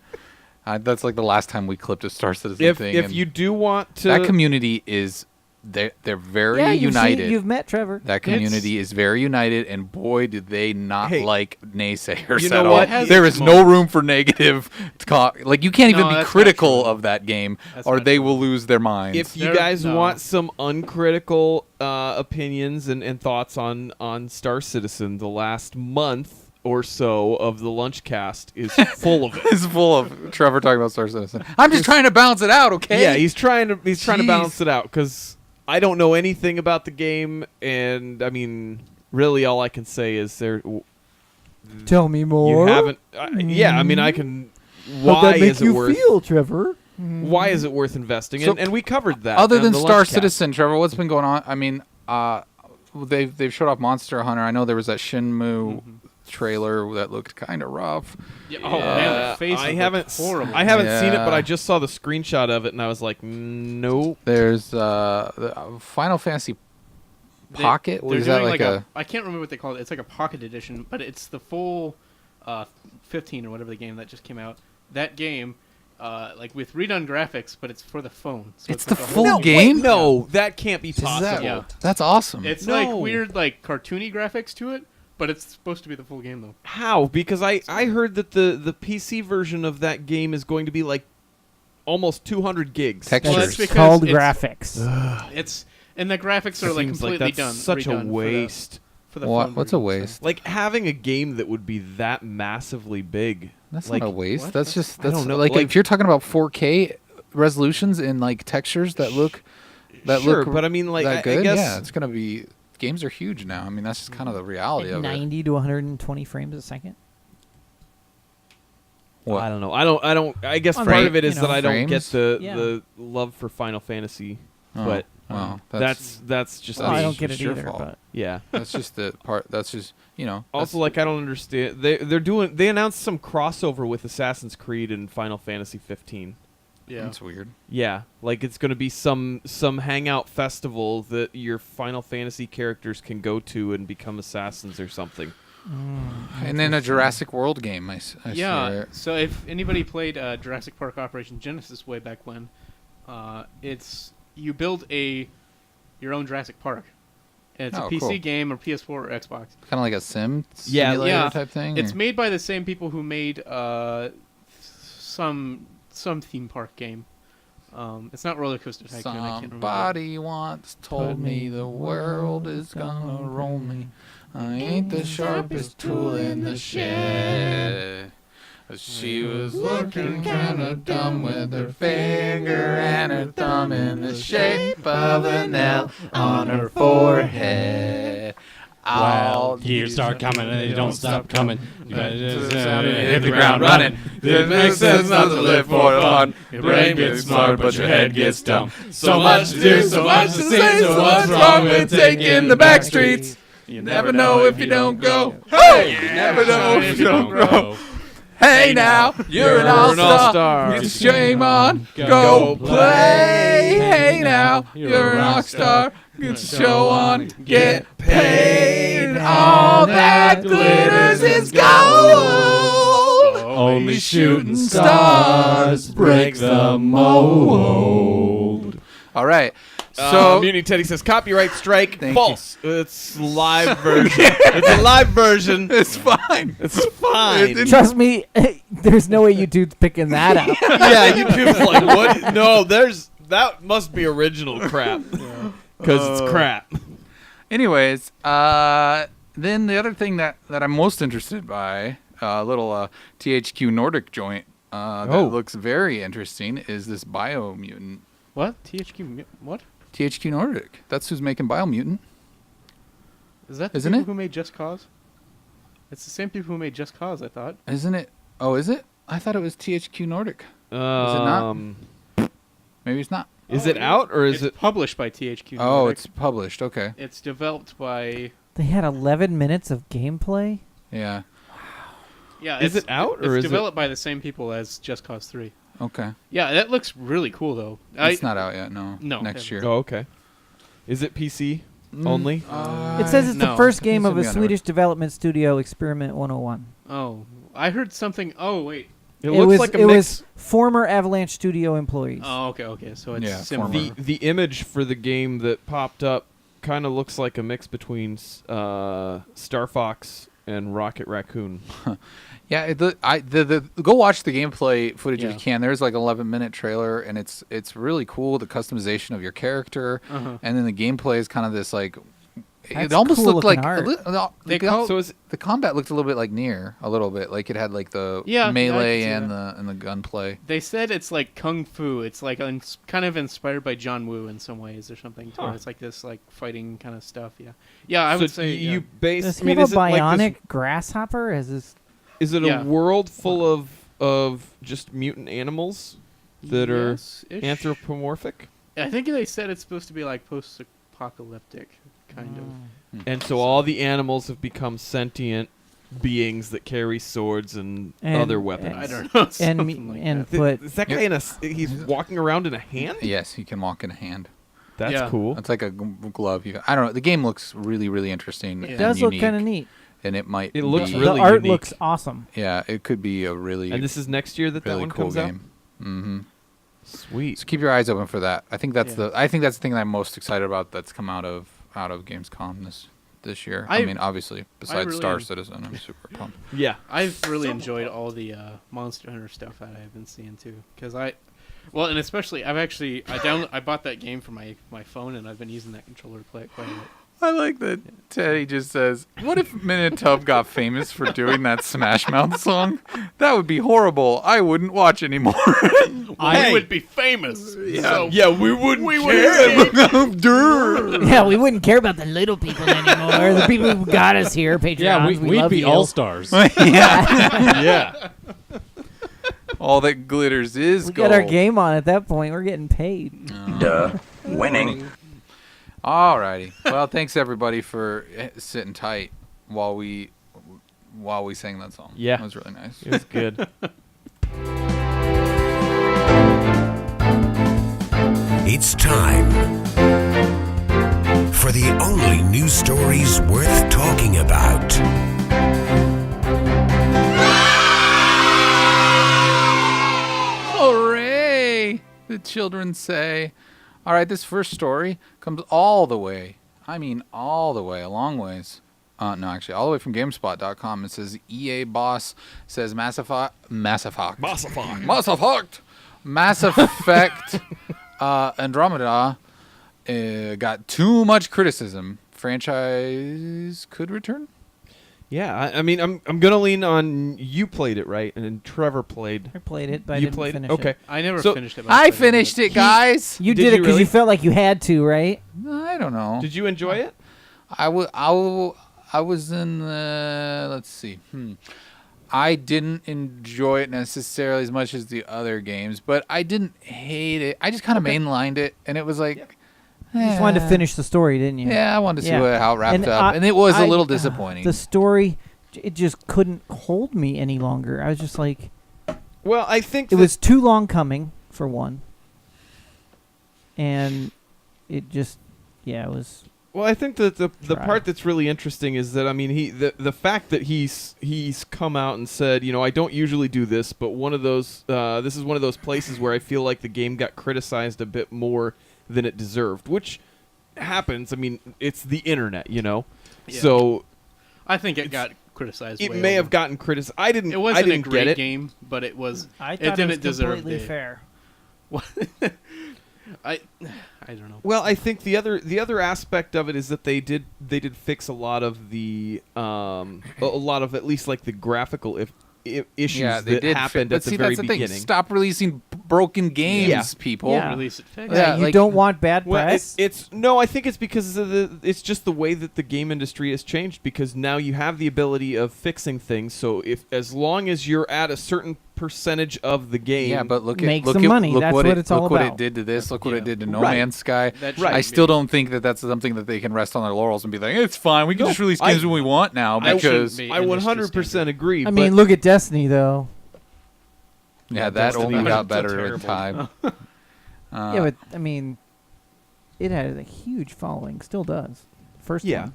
That's like the last time we clipped a Star Citizen thing. If and you do want to, that community is they're very Yeah, united. you've met Trevor. That community is very united, and boy, do they not Hey, like naysayers you at know all. what? Has There its is no moments. room for negative talk. Like, you can't even No, be that's not critical true. of that game, That's or not they true. will lose their minds. if you There- guys no. want some uncritical opinions and thoughts on Star Citizen, the last month or so of the Lunchcast is full of it. It's full of Trevor talking about Star Citizen. I'm just trying to balance it out, okay? Yeah, he's trying to Jeez. balance it out because I don't know anything about the game, and I mean, really, all I can say is Tell me more. you haven't. Yeah, I mean, I can. How'd Why that make is it you worth? feel, Trevor? Why is it worth investing? So, and we covered that. Other on than the Star Lunchcast. Citizen, Trevor, what's been going on? I mean, they've showed off Monster Hunter. I know there was that Shinmu trailer that looked kind of rough. Yeah, oh man, the face I looked haven't. horrible. I haven't seen it, but Yeah. I just saw the screenshot of it, and I was like, nope. There's the Final Fantasy Pocket. They're Was that doing like I can't remember what they call it. It's like a pocket edition, but it's the full 15 or whatever the game that just came out. That game, like with redone graphics, but it's for the phone. So It's like the a full whole- Wait, game? no, that can't be Is possible. that- Yeah. That's awesome. It's No. like weird, like cartoony graphics to it, but it's supposed to be the full game though. How? Because I heard that the PC version of that game is going to be like almost 200 gigs. Textures. Well, It's that's because called it's- graphics. It's and the graphics are It like seems completely that's done. such a redone waste. for the What? phone What's a version, so- waste? Like having a game that would be that massively big. That's like, not a waste. what? That's just I that's don't know, like, like- if you're talking about 4K resolutions and like textures that look Sure, but I mean, like, that I good. guess Yeah, it's gonna be. Games are huge now. I mean, that's just kind of the reality Like of it. 90 to 120 frames a second. What? I don't know. I don't. I guess On part the- of it is you that know, I don't get frames? the love for Final Fantasy, Oh, but well, that's just Well, I me. don't get it it's your either, fault. but Yeah. that's just the part. That's just Also, like, I don't understand. They announced some crossover with Assassin's Creed and Final Fantasy 15. Yeah. that's weird. Yeah, like it's going to be some hangout festival that your Final Fantasy characters can go to and become assassins or something. And then a Jurassic World game. I Yeah. swear. So if anybody played Jurassic Park Operation Genesis way back when, it's you build your own Jurassic Park. And it's Oh, a PC cool. game or PS4 or Xbox. Kind of like a sim Yeah, simulator yeah. type thing. It's or- made by the same people who made some theme park game. It's not Roller Coaster Tycoon. I can't remember. Somebody once told me the world is gonna roll me. I ain't the sharpest tool in the shed. She was looking kinda dumb with her finger and her thumb in the shape of an L on her forehead. Well, years start coming and they don't stop coming. You gotta just hit the ground running. It makes sense not to live for fun. Your brain gets smart, but your head gets dumb. So much to do, so much to say. So what's wrong with taking the back streets? You never know if you don't go. Hey, you never know if you don't grow. Hey now, you're an all-star. Get your shame on, go play. Hey now, you're a rock star. Get your show on, get paid. All that glitters is gold. Only shooting stars break the mold. All right. So Mutiny Teddy says copyright strike. Thank False. It's live version. It's a live version. it's fine. It's fine. Trust me, there's no way YouTube's picking that up. Yeah, YouTube's like, what? No, that must be original crap. Because it's crap. Anyways, then the other thing that I'm most interested by, a little THQ Nordic joint that looks very interesting, is this Biomutant. What? THQ? What? THQ Nordic. That's who's making Biomutant. Is that the Isn't people it? who made Just Cause? It's the same people who made Just Cause, I thought. Isn't it? Oh, is it? I thought it was THQ Nordic. Is it not? Maybe it's not. Is it out or is It's it? published by THQ? Oh, Nordic. it's published. Okay. It's developed by. They had 11 minutes of gameplay. Yeah. Yeah. Is it out, or it's is it- developed by the same people as Just Cause 3? Okay. Yeah, that looks really cool though. It's not out yet. No. No, Next year. Oh, okay. Is it PC only? It says it's the no. first I think game it's of gonna a be on Swedish development studio, Experiment 101. Oh, I heard something. Oh wait. It looks like a it mix. was former Avalanche Studio employees. Oh, okay. So it's Yeah, similar. former. The image for the game that popped up kind of looks like a mix between Star Fox and Rocket Raccoon. Yeah, go watch the gameplay footage if Yeah. you can. There's like an 11-minute trailer, and it's really cool. The customization of your character, Uh-huh. and then the gameplay is kind of this like. That's It almost cool looked looking like art. So is the combat looked a little bit like Nier, a little bit like it had like the Yeah, melee I and can the gunplay. They said it's like kung fu. It's like kind of inspired by John Woo in some ways or something. Too. Huh. It's like this like fighting kind of stuff. Yeah. I so would say you yeah. base. Does I he mean, have is a it like bionic this, grasshopper? As this? is it Yeah. a world full of just mutant animals that are Yes-ish. anthropomorphic? I think they said it's supposed to be like post-apocalyptic kind of. And so all the animals have become sentient beings that carry swords and And- other weapons. I don't know. And something like and that. put Is that guy in a? He's walking around in a hand. Yes, he can walk in a hand. That's Yeah. cool. It's like a glove. I don't know. The game looks really, really interesting. It and does look unique, kind of neat. and it might. It looks be, really the art unique. looks awesome. Yeah, it could be a really, And this is next year that really one cool comes game. Mm-hmm. out. Sweet. So keep your eyes open for that. I think that's Yeah. the thing that I'm most excited about that's come out of Gamescom this year. I I- mean, obviously, besides really Star am. Citizen, I'm super pumped. Yeah. I've really enjoyed all the Monster Hunter stuff that I've been seeing too. Well, and especially I bought that game for my phone, and I've been using that controller to play it quite a bit. I like that Teddy just says, "What if Minitub got famous for doing that Smash Mouth song? That would be horrible. I wouldn't watch anymore." We would be famous. Yeah. So Yeah, we wouldn't Yeah, we wouldn't care about the little people anymore. The people who got us here, Patreons. Yeah, we'd love be you. all stars. yeah. Yeah. All that glitters is We gold. got our game on at that point. We're getting paid. Winning. Alrighty. Well, thanks everybody for sitting tight while we sang that song. Yeah. That was really nice. It was good. It's time for the only news stories worth talking about. Hooray! The children say. All right, this first story comes all the way, a long ways, No, actually, all the way from GameSpot.com. It says EA boss says Mass Effect. Andromeda got too much criticism. Franchise could return. Yeah, I mean, I'm gonna lean on you played it, right? And then Trevor played. I played it, but I You didn't played finish okay. it. I never So, finished it. I finished it, guys. You Did did it you because really? you felt like you had to, right? I don't know. Did you enjoy it? I was in the. Let's see. I didn't enjoy it necessarily as much as the other games, but I didn't hate it. I just kind of mainlined it, and it was like. You just wanted to finish the story, didn't you? Yeah, I wanted to see Yeah. how it wrapped And up, and it was a little disappointing. The story, it just couldn't hold me any longer. I was just like, Well, I think it was too long coming, for one. And it just, it was. Well, I think that the Try. part that's really interesting is that, I mean, the fact that he's come out and said, I don't usually do this, but one of those this is one of those places where I feel like the game got criticized a bit more than it deserved, which happens. I mean, it's the internet, Yeah. So I think it got criticized. it way may over. have gotten criticized. I didn't It wasn't get a great it. game, but it was. I thought it was completely fair. I don't know. Well, I think the other aspect of it is that they did fix a lot of the a lot of at least like the graphical issues that happened but at the see, very that's the beginning. Thing. Stop releasing broken games, Yeah. people. Yeah. Release it fixed. Yeah, you like- don't want bad Well, press? it's no. I think it's because of it's just the way that the game industry has changed. Because now you have the ability of fixing things. So as long as you're at a certain percentage of the game, Yeah, but look Make at some money. Look That's what what it's all look what about. it did to this. Look what Yeah. it did to No Right. Man's Sky. That Right. I shouldn't still be. don't think that that's something that they can rest on their laurels and be like, it's fine. We can No, just release I- games when we want now I because shouldn't be. I industry 100% agree. I but mean, look at Destiny, though. yeah, that Destiny only was got so better in terrible. time. Yeah, but, I mean, it had a huge following. Still does. First Yeah. one.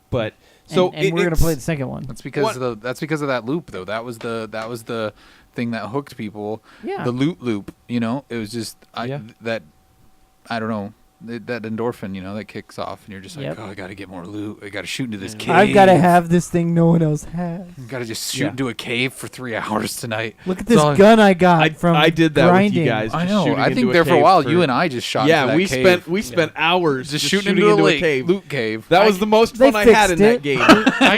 but so and we're going to it's- play the second one. That's because of that loop though. That was the thing that hooked people. Yeah. The loop. It was just Yeah. that I don't know. That endorphin, that kicks off, and you're just like, Yep. oh, I got to get more loot. I got to shoot into this cave. I've got to have this thing no one else has. Got to just shoot Yeah. into a cave for 3 hours tonight. Look at That's this all gun I got from I did that grinding. with you guys. I just know. shooting I think into there for a cave while, you and I just shot. Yeah, into that we cave. spent hours just shooting shooting into a lake, cave. loot cave. That was the most They fun I had in fixed that it. game.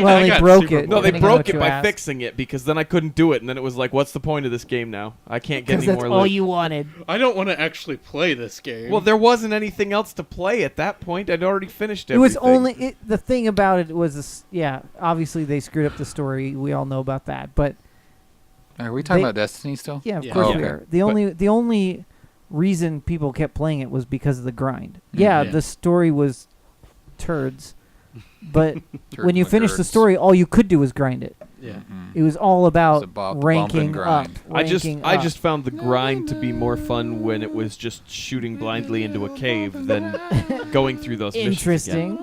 Well, they got broke super it. No, they Depending on broke what it you by ask. fixing it because then I couldn't do it, and then it was like, what's the point of this game now? I can't get Because any that's more all loot. you wanted. I don't want to actually play this game. Well, there wasn't anything else to play at that point. I'd already finished It everything. was only the thing about it was obviously they screwed up the story. We all know about that, but Are we talking they- about Destiny still? yeah, of Yeah. course Oh, we okay. are. The only reason people kept playing it was because of the grind. Mm, Yeah, yeah. the story was turds, but Turds when you and finish the McGurds. story, all you could do was grind it. yeah. Mhm. It was all It about was about the bump ranking and up. grind. I ranking I up. just found the grind to be more fun when it was just shooting blindly into a cave than going through those missions again. interesting.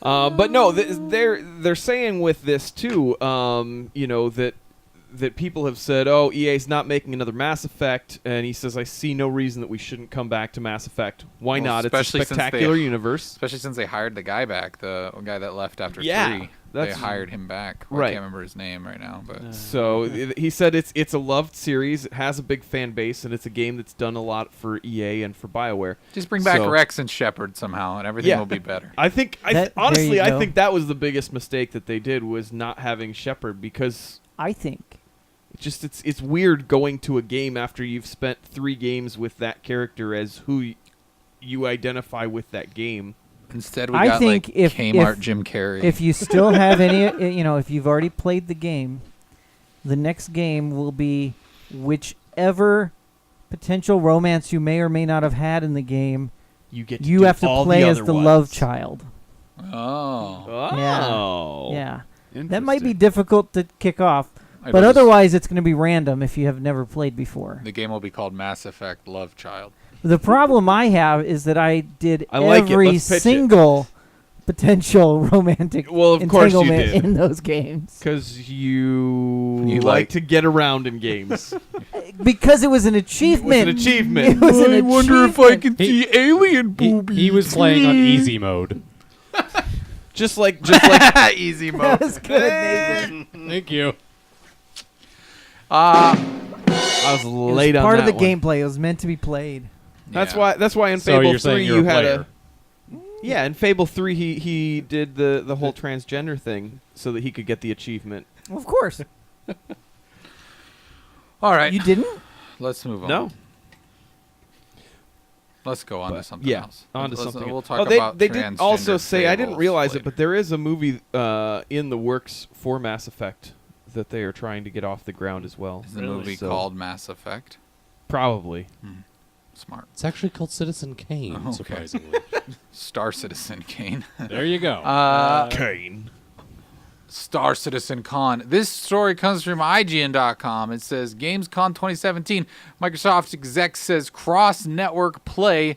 But no, they're saying with this too, that people have said, oh, EA's not making another Mass Effect, and he says, I see no reason that we shouldn't come back to Mass Effect. Why Well, not? It's a especially since spectacular universe. Especially since they hired the guy back, the guy that left after Yeah, 3. They that's- hired him back. Right. I can't remember his name right now, but So he said it's a loved series, it has a big fan base, and it's a game that's done a lot for EA and for BioWare. just bring back So- Rex and Shepard somehow, and everything Yeah. will be better. I think There honestly, you I go. think that was the biggest mistake that they did was not having Shepard because I think. it's weird going to a game after you've spent 3 games with that character as who you identify with that game. Instead, we I got think like if- Kmart if- Jim Carrey. If you still have any, if you've already played the game, the next game will be whichever potential romance you may or may not have had in the game. You get You have to play as the love child. oh, Oh. Yeah, that might be Interesting. difficult to kick off, I but know otherwise it's going to be random if you have never played before. the game will be called Mass Effect Love Child. The problem I have is that I did I like it. every Let's pitch it. single potential romantic Well, of course you entanglement did. in those games. Because you You like like- to get around in games. Because it was an achievement. It was an achievement. It was an achievement. can see alien He was playing on easy mode. Just like Easy That mode. was good, Nathan. Thank you. I was It late was on part of that the one. gameplay. It was meant to be played. That's Yeah. why in So Fable you're 3 saying you're you a had player. Yeah, in Fable 3 he did the whole transgender thing so that he could get the achievement. Of course. All right. You didn't? Let's move on. No. Let's go on to something Yeah, else. on to Let's- something. We'll else. talk they about they did also transgender say I didn't fables realize it, later. but there is a movie in the works for Mass Effect that they are trying to get off the ground as well. Is the Really? movie So- called Mass Effect? Probably. Smart. It's actually called Citizen Kane, Oh, okay. surprisingly. Star Citizen Kane. There you go. Kane. Star Citizen Con. This story comes from IGN.com. It says Gamescom 2017. Microsoft exec says cross-network play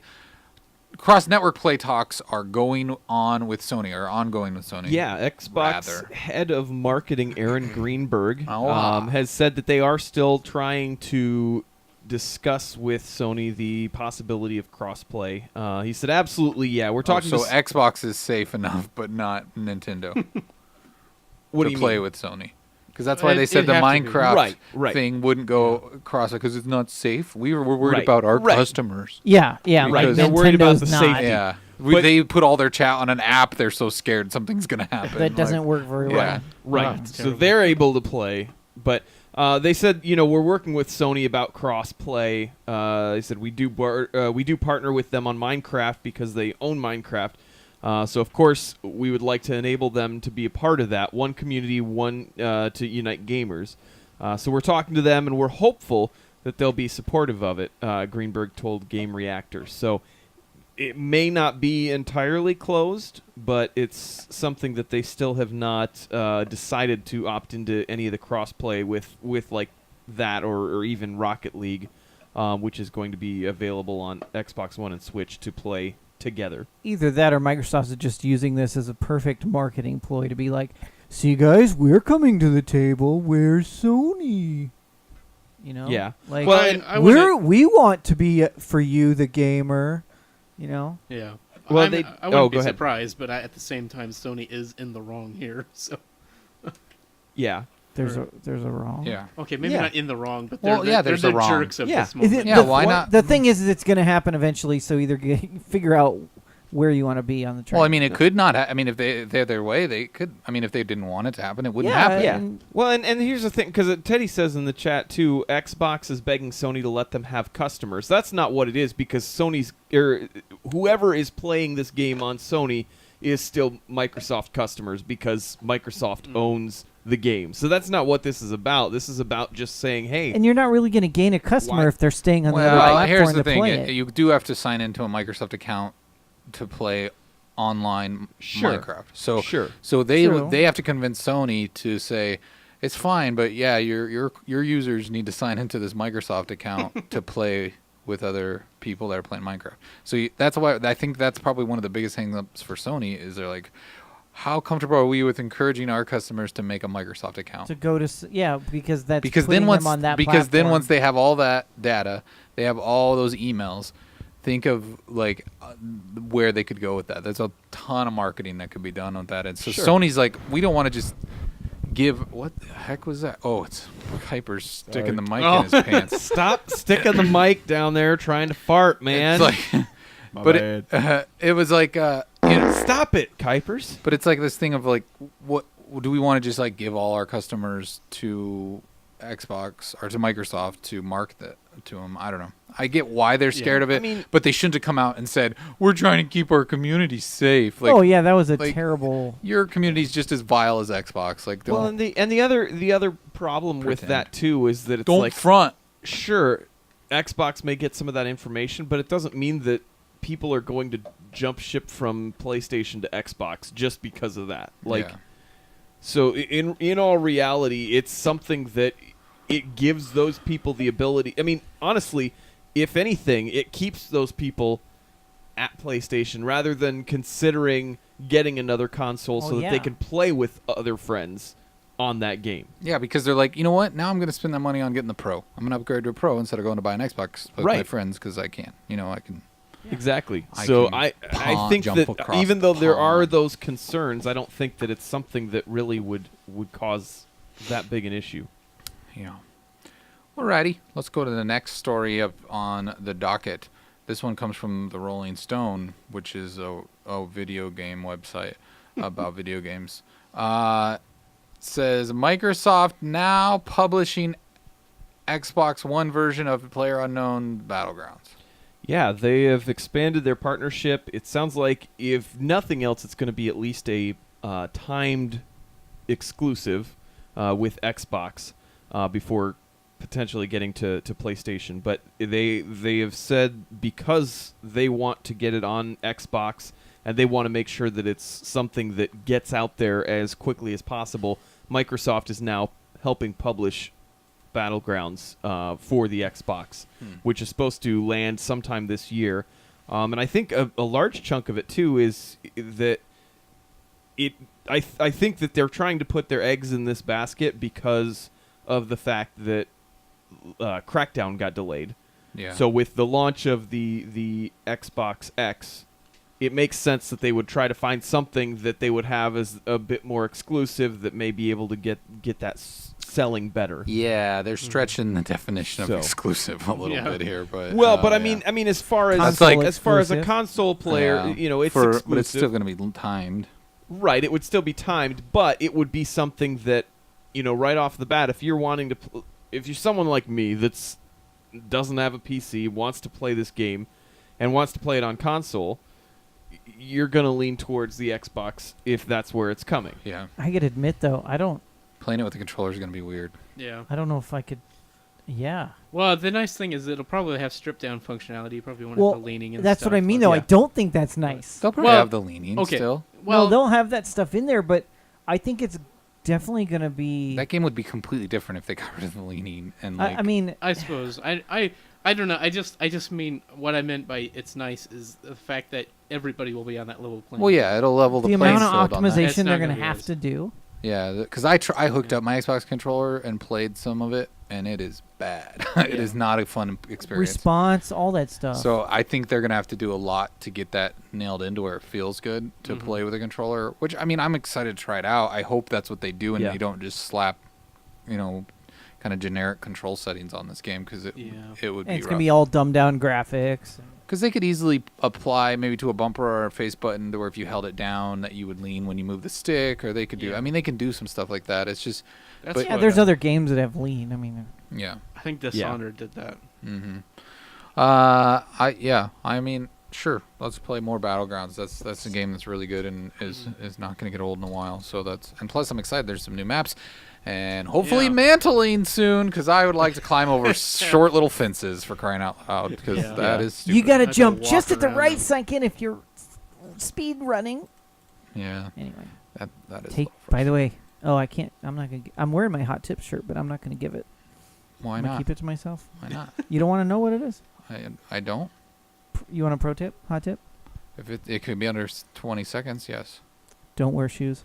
talks are going on with Sony, or ongoing with Sony. Yeah, Xbox Rather. head of marketing Aaron Greenberg Oh, wow. has said that they are still trying to discuss with Sony the possibility of crossplay. He said, "Absolutely, yeah. We're talking so to Xbox is safe enough, but not Nintendo what to do you play mean? with Sony. Because that's why they said It'd the have to be. Minecraft Right. thing wouldn't go across it because it's not safe. We're worried Right. about our Right. customers. Yeah, yeah. Right. Like They're worried about Nintendo's the not. safety. Yeah. But- They put all their chat on an app. They're so scared something's going to happen. That doesn't Like, work very yeah. well. Right. it's So terrible. they're able to play, but they said, we're working with Sony about cross-play. They said we do partner with them on Minecraft because they own Minecraft. So of course we would like to enable them to be a part of that one community, one to unite gamers. So we're talking to them and we're hopeful that they'll be supportive of it. Greenberg told Game Reactor. So it may not be entirely closed, but it's something that they still have not decided to opt into any of the crossplay with like that or even Rocket League, which is going to be available on Xbox One and Switch to play together. Either that or Microsoft is just using this as a perfect marketing ploy to be like, see, guys, we're coming to the table. Where's Sony? Yeah. Like, Well, I wouldn't- we want to be for you, the gamer. Yeah. Well, I oh, wouldn't be go ahead. surprised, but at the same time, Sony is in the wrong here. So Yeah. There's a wrong. Yeah. okay, maybe Yeah. not in the wrong, but Well, yeah, they're there's the a wrong. jerks of Yeah. this Is moment. it Yeah, the, why not? The thing is, it's going to happen eventually. So either figure out where you want to be on the train. Well, I mean, it could not. I mean, if they're their way, they could. I mean, if they didn't want it to happen, it wouldn't Yeah, happen. Yeah. And- Well, and here's the thing, because Teddy says in the chat too, Xbox is begging Sony to let them have customers. That's not what it is, because Sony's whoever is playing this game on Sony is still Microsoft customers because Microsoft owns the game. So that's not what this is about. This is about just saying, hey, And you're not really going to gain a customer Why? if they're staying on the other Well, platform here's the to thing: play it. you do have to sign into a Microsoft account to play online Sure. Minecraft. So Sure. So they True. they have to convince Sony to say it's fine, but yeah, your users need to sign into this Microsoft account to play with other people that are playing Minecraft. So that's why I think that's probably one of the biggest hang-ups for Sony is they're like, how comfortable are we with encouraging our customers to make a Microsoft account? To go to because that's Because putting then once them on that because then platform. once they have all that data, they have all those emails. Think of like where they could go with that. There's a ton of marketing that could be done with that. And so Sure. Sony's like, we don't want to just give. What the heck was that? Oh, it's Kuiper's sticking the mic in his pants. stop sticking the mic down there trying to fart, man. It's like, but it was like, Stop it, Kuipers. but it's like this thing of like, what do we want to just like give all our customers to Xbox or to Microsoft to market that to them? I don't know. I get why they're scared of it, I mean- but they shouldn't have come out and said we're trying to keep our community safe. Like, oh yeah, that was a like, terrible. your community's just as vile as Xbox. Like, Well, don't and the other problem with Pretend. that too is that it's don't like front. sure, Xbox may get some of that information, but it doesn't mean that people are going to jump ship from PlayStation to Xbox just because of that. Like, Yeah. so in all reality, it's something that it gives those people the ability. I mean, honestly, if anything, it keeps those people at PlayStation rather than considering getting another console Oh, so that they yeah. can play with other friends on that game. Yeah, because they're like, you know what? Now I'm going to spend that money on getting the Pro. I'm going to upgrade to a Pro instead of going to buy an Xbox with my Right. friends because I can. You know, I can. Exactly. I So can I think jump that across even the though there are pond. those concerns, I don't think that it's something that really would cause that big an issue. Yeah. Alrighty, let's go to the next story up on the docket. This one comes from the Rolling Stone, which is a video game website about video games. Says Microsoft now publishing Xbox One version of PlayerUnknown Battlegrounds. Yeah, they have expanded their partnership. It sounds like, if nothing else, it's going to be at least a timed exclusive with Xbox before potentially getting to PlayStation. But they have said because they want to get it on Xbox and they want to make sure that it's something that gets out there as quickly as possible, Microsoft is now helping publish Battlegrounds for the Xbox, which is supposed to land sometime this year. And I think a large chunk of it, too, is that I think that they're trying to put their eggs in this basket because of the fact that Crackdown got delayed. Yeah. So with the launch of the Xbox X, it makes sense that they would try to find something that they would have as a bit more exclusive that may be able to get that selling better. Yeah, they're stretching the definition of So. exclusive a little bit here, but Well, but I yeah. mean, as far as That's like- as far as a exclusive. console player, Yeah. it's but exclusive. it's still going to be timed. Right, it would still be timed, but it would be something that, right off the bat, if you're wanting to, if you're someone like me that's doesn't have a PC, wants to play this game, and wants to play it on console, you're gonna lean towards the Xbox if that's where it's coming. Yeah, I gotta admit though, I don't playing it with the controller is going to be weird. Yeah. know if I could. Yeah. Well, the nice thing is it'll probably have strip down functionality. You probably won't Well, have the leaning and that's stuff. what I mean but- though. I Yeah. don't think that's nice. They'll probably Well, have the leaning okay. still. Well, no, they'll have that stuff in there, but I think it's definitely gonna be. That game would be completely different if they got rid of the leaning and like. I mean, I suppose I don't know. I just mean what I meant by it's nice is the fact that everybody will be on that level playing. well, yeah, it'll level the the playing amount of field on that. It's optimization not they're gonna gonna be have as- to do. Yeah, because I hooked up my Xbox controller and played some of it, and it is bad. It is not a fun experience. Response, all that stuff. So I think they're gonna have to do a lot to get that nailed into where it feels good to play with a controller. Which I mean, I'm excited to try it out. I hope that's what they do, and Yeah. they don't just slap, kind of generic control settings on this game because it would and be it's rough. gonna be all dumbed down graphics. Because they could easily apply maybe to a bumper or a face button to where if you held it down that you would lean when you move the stick, or they could do. Yeah. I mean, they can do some stuff like that. It's just That's but- Yeah, what, there's other games that have lean. I mean, yeah. I think Dishonored did that. Mm-hmm. I mean, sure. Let's play more Battlegrounds. That's a game that's really good and is not going to get old in a while. So and plus I'm excited. There's some new maps, and hopefully Yeah. mantling soon because I would like to climb over short little fences for crying out loud because Yeah. that Yeah. is stupid. you gotta I have to jump walk just at the around right them. second if you're speed running. Yeah, Anyway, that is. take. By the way, I can't. I'm not gonna. I'm wearing my Hot Tip shirt, but I'm not gonna give it. Why I'm gonna not? keep it to myself. Why not? You don't want to know what it is? I don't. You want a pro tip? Hot tip? If it could be under 20 seconds, yes. Don't wear shoes.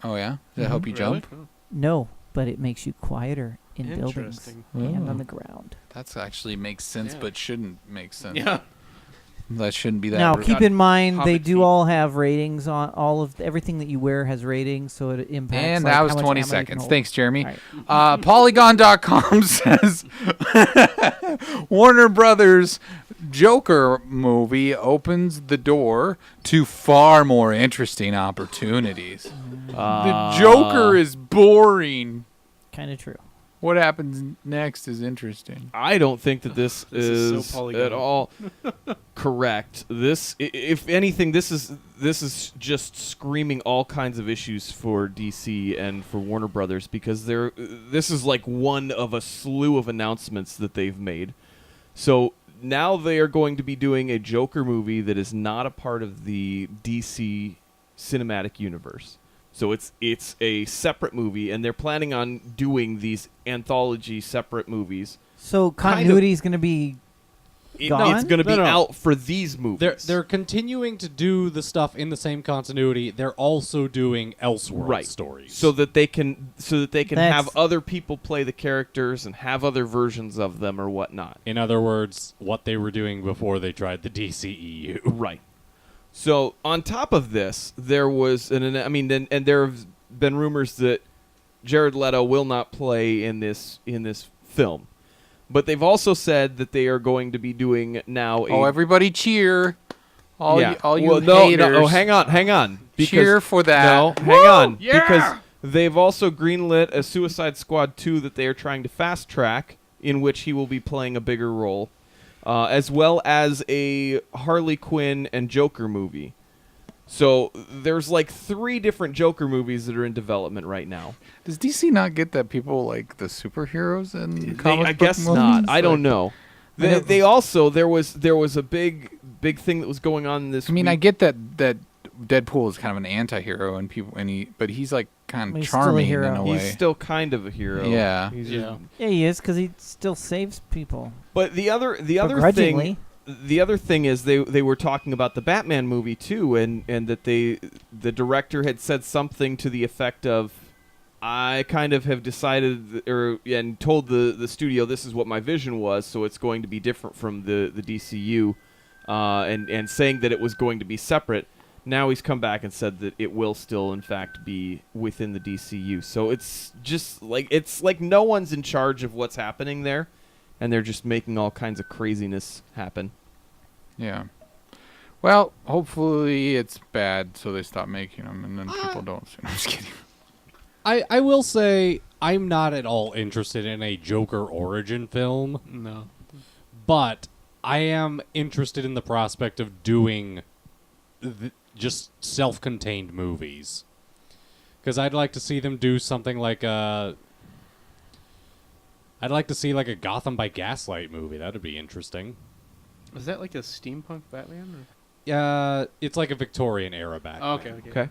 Oh yeah, does that help you Really? jump? No, but it makes you quieter in buildings Interesting. and Oh. on the ground. That's actually makes sense, Yeah. but shouldn't make sense. Yeah. That shouldn't be that. Now, rude. keep in mind they Hobbit do feet. all have ratings on all of everything that you wear has ratings, so it impacts. And like, that how was much 20 ammo you can seconds. hold. Thanks, Jeremy. All right. Polygon.com says Warner Brothers Joker movie opens the door to far more interesting opportunities. The Joker is boring. Kind of true. What happens next is interesting. I don't think that this is so is Polygon. at all correct. If anything, this is just screaming all kinds of issues for DC and for Warner Brothers because this is like one of a slew of announcements that they've made. So now they are going to be doing a Joker movie that is not a part of the DC cinematic universe. So it's a separate movie, and they're planning on doing these anthology separate movies. So continuity is going to be it's going to be No. out for these movies. They're continuing to do the stuff in the same continuity. They're also doing Elseworld stories, so that they can That's- have other people play the characters and have other versions of them or whatnot. in other words, what they were doing before they tried the DCEU. Right. So on top of this, there was and there have been rumors that Jared Leto will not play in this film. But they've also said that they are going to be doing now Oh, everybody cheer! All you no, haters. No, hang on. Cheer for that. No, hang on. Yeah! Because they've also greenlit a Suicide Squad 2 that they are trying to fast track, in which he will be playing a bigger role, as well as a Harley Quinn and Joker movie. So there's like 3 different Joker movies that are in development right now. Does DC not get that people like the superheroes in comic I book guess movies? not. I don't Like, know. They also there was a big thing that was going on this. I mean, week. I get that Deadpool is kind of an anti-hero but he's like kind of He's still a charming hero. in a way. He's still kind of a hero. Yeah. He's Yeah. Yeah, he is, because he still saves people. But the other Begrudgingly. thing. The other thing is they were talking about the Batman movie too, and that the director had said something to the effect of, I kind of have decided and told the studio this is what my vision was, so it's going to be different from the DCU, and saying that it was going to be separate. Now he's come back and said that it will still in fact be within the DCU. So it's just like no one's in charge of what's happening there. And they're just making all kinds of craziness happen. Yeah. Well, hopefully it's bad, so they stop making them, and then people don't. I'm just kidding. I will say I'm not at all interested in a Joker origin film, No. but I am interested in the prospect of doing just self-contained movies. Because I'd like to see them do something like I'd like to see like a Gotham by Gaslight movie. That would be interesting. Was that like a steampunk Batman? It's like a Victorian era Batman. Or? Okay.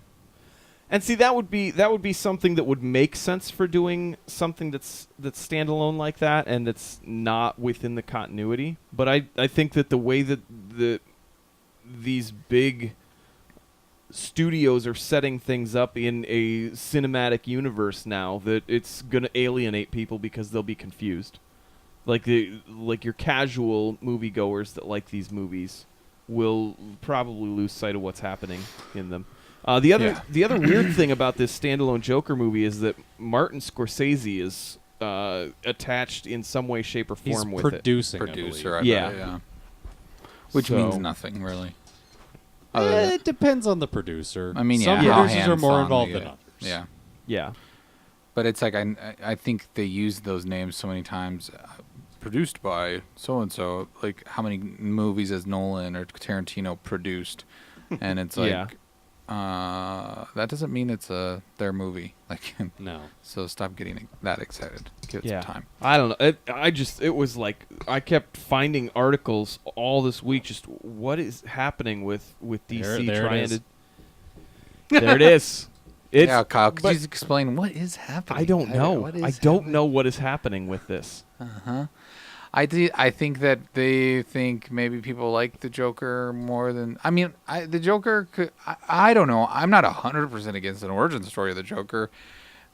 And see, that would be something that would make sense for doing something that's standalone like that, and that's not within the continuity. But I think that the way that these big studios are setting things up in a cinematic universe now, that it's gonna alienate people because they'll be confused. Like your casual moviegoers that like these movies will probably lose sight of what's happening in them. The other weird thing about this standalone Joker movie is that Martin Scorsese is attached in some way, shape, or form He's with it. producing, I Producer, believe. I bet, yeah. Which So- means nothing, really. Other than- It depends on the producer. I mean, some yeah, how producers are more hands-on involved they than get. others. Yeah. Yeah. But it's like I think they use those names so many times. Produced by so and so. Like how many movies has Nolan or Tarantino produced? And it's like, Yeah. that doesn't mean it's their movie. Like, No. so stop getting that excited. Give it Yeah. some time. I don't know. It was like I kept finding articles all this week. Just what is happening with DC There it trying is. to. There it is. It's, Yeah, Kyle, could but you just explain what is happening? I don't know. What is I don't happening? know what is happening with this. I think that they think maybe people like the Joker more than. I mean, the Joker could. I don't know. I'm not 100% against an origin story of the Joker,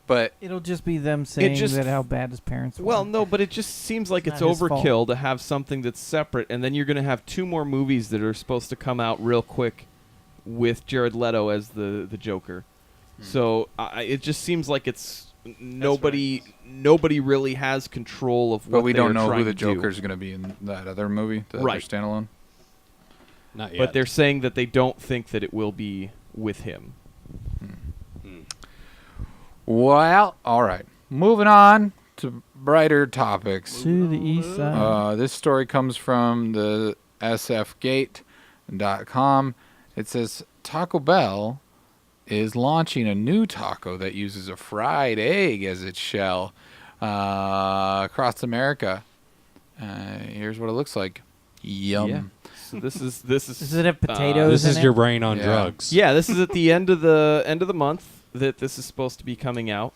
but It'll just be them saying just- that how bad his parents were. Well, no, but it just seems like It's it's not his fault. overkill to have something that's separate, and then you're going to have 2 more movies that are supposed to come out real quick with Jared Leto as the Joker. So it just seems like it's nobody really has control of what. but we don't they're know who trying the to do. Joker's going to be in that other movie, the Right. other standalone. Not yet. But they're saying that they don't think that it will be with him. Well, all right. Moving on to brighter topics. to the east side. This story comes from the sfgate.com. It says Taco Bell is launching a new taco that uses a fried egg as its shell across America. Here's what it looks like. Yum. Yeah. So this is Does it have potatoes? this in is it? your brain on Yeah. drugs. Yeah, this is at the end of the month that this is supposed to be coming out.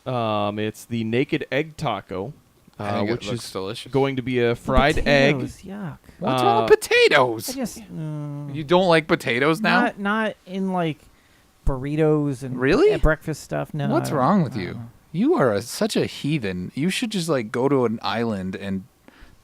It's the Naked Egg Taco, I think which it looks is delicious. going to be a fried egg. Potatoes, yuck. What's wrong with potatoes? I just You don't like potatoes now? not in like burritos and Really? breakfast stuff. No. What's I don't- wrong with I don't you? know. You are such a heathen. You should just like go to an island and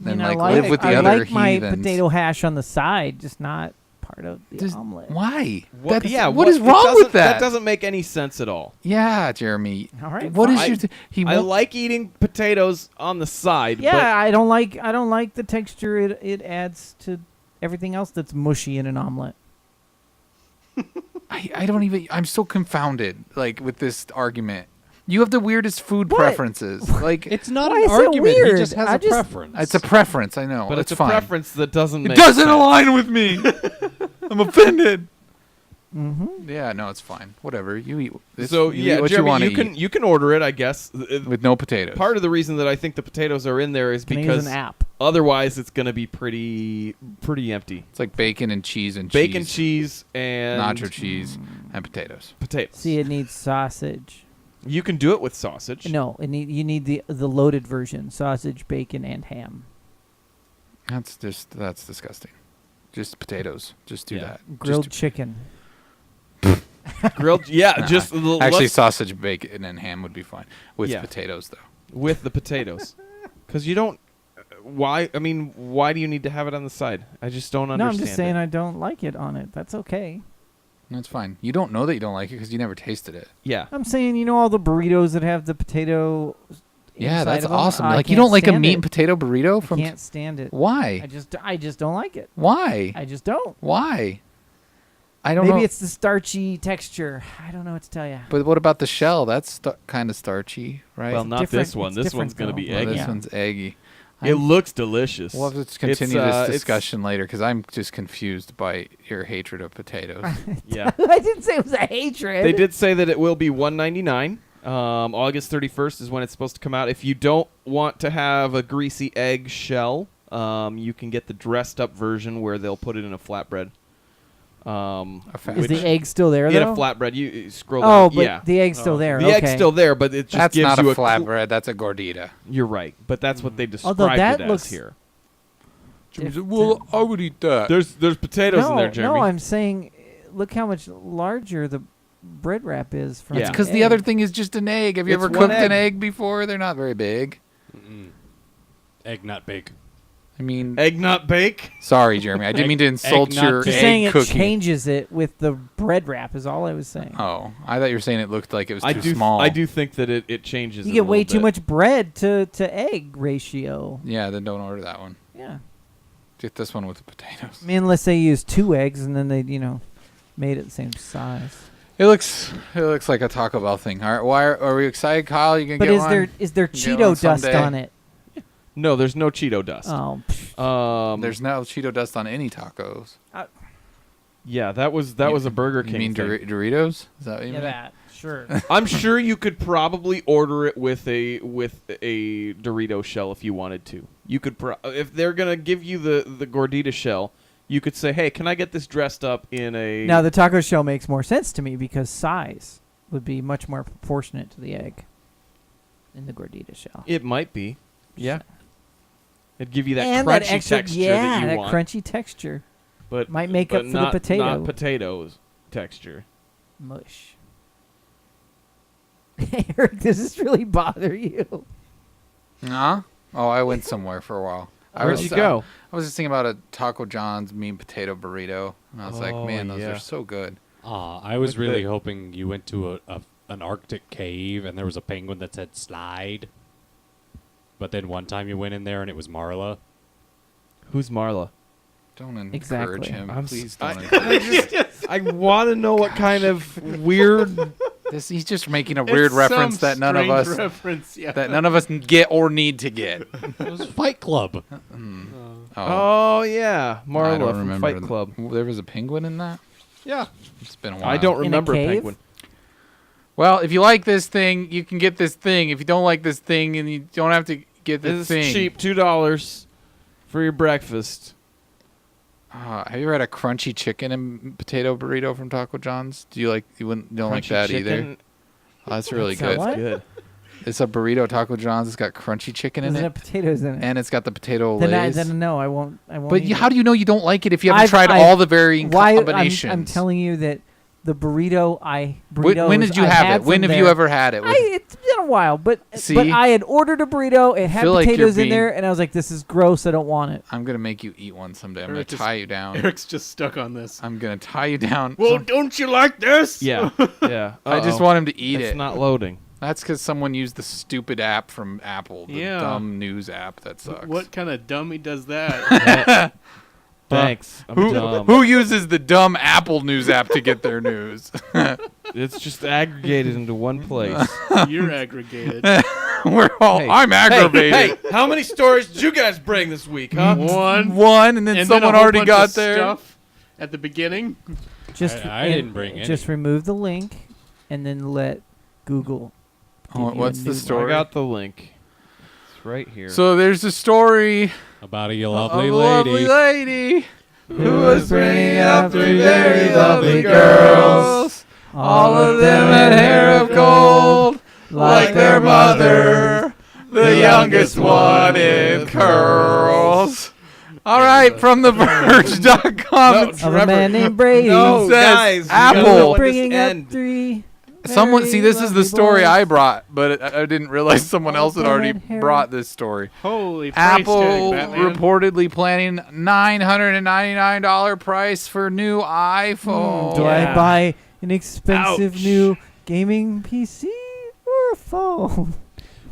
I mean, like I live with the I other like my heathens. potato hash on the side, just not part of the Just- omelet. Why? What, That's- yeah, what is it wrong doesn't- with that? That doesn't make any sense at all. Yeah, Jeremy. All right, What is fine. your? He I won't- like eating potatoes on the side. Yeah, I don't like the texture it adds to everything else that's mushy in an omelet. I don't even. I'm so confounded. Like with this argument, you have the weirdest food What? preferences. Like It's not Why an is it argument. He weird? just has I a just- preference. it's a preference. I know, but it's a fine. preference that doesn't It make doesn't sense. align with me. I'm offended. Mm-hmm. Yeah, no, it's fine. Whatever you eat. So you yeah, eat what Jeremy, you want to can eat you can order it, I guess. with no potatoes. Part of the reason that I think the potatoes are in there is Can I use because an app? otherwise it's going to be pretty empty. It's like bacon and cheese and Bacon, cheese, cheese, and nacho cheese, and potatoes. potatoes. See, it needs sausage. You can do it with sausage. No, you need the loaded version: sausage, bacon, and ham. That's disgusting. Just potatoes. Just do Yeah. that. Grilled Just chicken. Grilled, yeah, Nah. just actually, let's- sausage, bacon, and ham would be fine with Yeah. potatoes, though. with the potatoes, because you don't. Why? I mean, why do you need to have it on the side? I just don't No, understand. I'm just saying it. I don't like it on it. That's okay. That's fine. You don't know that you don't like it because you never tasted it. Yeah. I'm saying all the burritos that have the potato. Yeah, inside that's of 'em, awesome. I Like you can't don't like a stand meat it. and potato burrito I from? can't stand it. Why? I just don't like it. Why? I just don't. Why? I don't know. Maybe it's the starchy texture. I don't know what to tell you. But what about the shell? That's kind of starchy, right? Well, not different- this one. it's This different, one's gonna though. be Well, eggy. this Yeah. one's eggy. It looks delicious. We'll have to continue It's, this it's- discussion later because I'm just confused by your hatred of potatoes. Yeah. I didn't say it was a hatred. They did say that it will be $1.99. August 31st is when it's supposed to come out. If you don't want to have a greasy egg shell, you can get the dressed up version where they'll put it in a flatbread. Is the egg still there in though? a flatbread? You scroll Oh, down. but yeah. the egg's still there. The okay. egg's still there, but it just That's gives not you a cl- flatbread. That's a gordita. You're right, but that's what they described Although that it as looks- here. If Well, I would eat that. There's potatoes in there, Jeremy. No, I'm saying, look how much larger the bread wrap is from. Yeah. It's because the other thing is just an egg. Have you It's ever one cooked an egg. egg before? They're not very big. Egg not big. I mean, Egg not bake. sorry, Jeremy. I didn't mean to insult egg not your Just egg saying it cooking. changes it with the bread wrap is all I was saying. Oh, I thought you were saying it looked like it was I too do. small. I do think that it changes. You it get a way little too bit. much bread to egg ratio. Yeah, then don't order that one. Yeah. Get this one with the potatoes. I mean, unless they use 2 eggs and then they, made it the same size. It looks like a Taco Bell thing. All right, why are we excited, Kyle? You gonna But get is one? there You get one Cheeto dust someday? on it? No, there's no Cheeto dust. Oh, There's no Cheeto dust on any tacos. Yeah, that was a Burger You King mean thing. Doritos? Is that what you yeah, mean? that sure. I'm sure you could probably order it with a Dorito shell if you wanted to. You could if they're gonna give you the gordita shell, you could say, "Hey, can I get this dressed up in a?" Now the taco shell makes more sense to me because size would be much more proportionate to the egg in the gordita shell. It might be. Yeah. It'd give you that and crunchy that extra, texture yeah, that you that want. crunchy texture. But might make but up for not, the potato. Not potatoes texture. Mush. Eric, does this really bother you? Nah. Oh, I went somewhere for a while. Where'd you go? I was just thinking about a Taco John's mean potato burrito, and I was like, Oh, man, those yeah. are so good. I was With really the- hoping you went to an Arctic cave and there was a penguin that said slide. But then one time you went in there and it was Marla. Who's Marla? Don't encourage Exactly. him. I'm Please I, don't encourage I want to know what kind of weird. this. He's just making a weird reference that none of us Reference, yeah. that none of us get or need to get. It was Fight Club. Oh yeah, I Marla don't from remember. Fight Club. There was a penguin in that? Yeah. It's been a while. I don't In a remember cave? Penguin. Well, if you like this thing, you can get this thing. If you don't like this thing, and you don't have to get this This thing. is cheap, $2 for your breakfast. Have you ever had a crunchy chicken and potato burrito from Taco John's? Do you like? You don't like Crunchy that either? chicken. Oh, that's really What's that, good. what? Good. It's a burrito Taco John's. It's got crunchy chicken in There's no it, potatoes in it. and it's got the potato then lays. no, I won't. But eat how it. do you know you don't like it if you haven't tried all the varying combinations? I'm telling you that the burrito When did you have it? When have you ever had it? It's been a while, but See? I had ordered a burrito. It had feel like you're potatoes in being- there, and I was like, "This is gross. I don't want it." I'm gonna make you eat one someday. I'm Eric gonna is- tie you down. Eric's just stuck on this. I'm gonna tie you down. Well, don't you like this? Yeah. Yeah. I just want him to eat It's it. not loading. That's because someone used the stupid app from Apple, the Yeah. dumb news app that sucks. What kind of dummy does that? Thanks. I'm dumb. Who uses the dumb Apple news app to get their news? It's just aggregated into one place. You're aggregated. We're all. Hey. I'm aggravated. Hey, how many stories did you guys bring this week, huh? One, and then And someone a whole already bunch got of there. stuff at the beginning. Just I didn't bring any. Just remove the link, and then let Google. Oh, give you what's a the new story? I got the link. It's right here. So there's a story About a of lovely a lady. lovely lady Who was bringing up three very lovely girls. All of them had hair of gold, like their mother. The youngest one in curls. All right, from theverge.com. No, Of a man named Brady. No, says guys, you Apple. gotta let this Bringing up end. 3. Someone see, this is the very story lovely I boys. brought, but I didn't realize someone All else had of them already had hair. brought this story. Holy price Apple tag, Batman. reportedly planning $999 price for new iPhone. Do I buy an expensive Ouch. new gaming PC or a phone?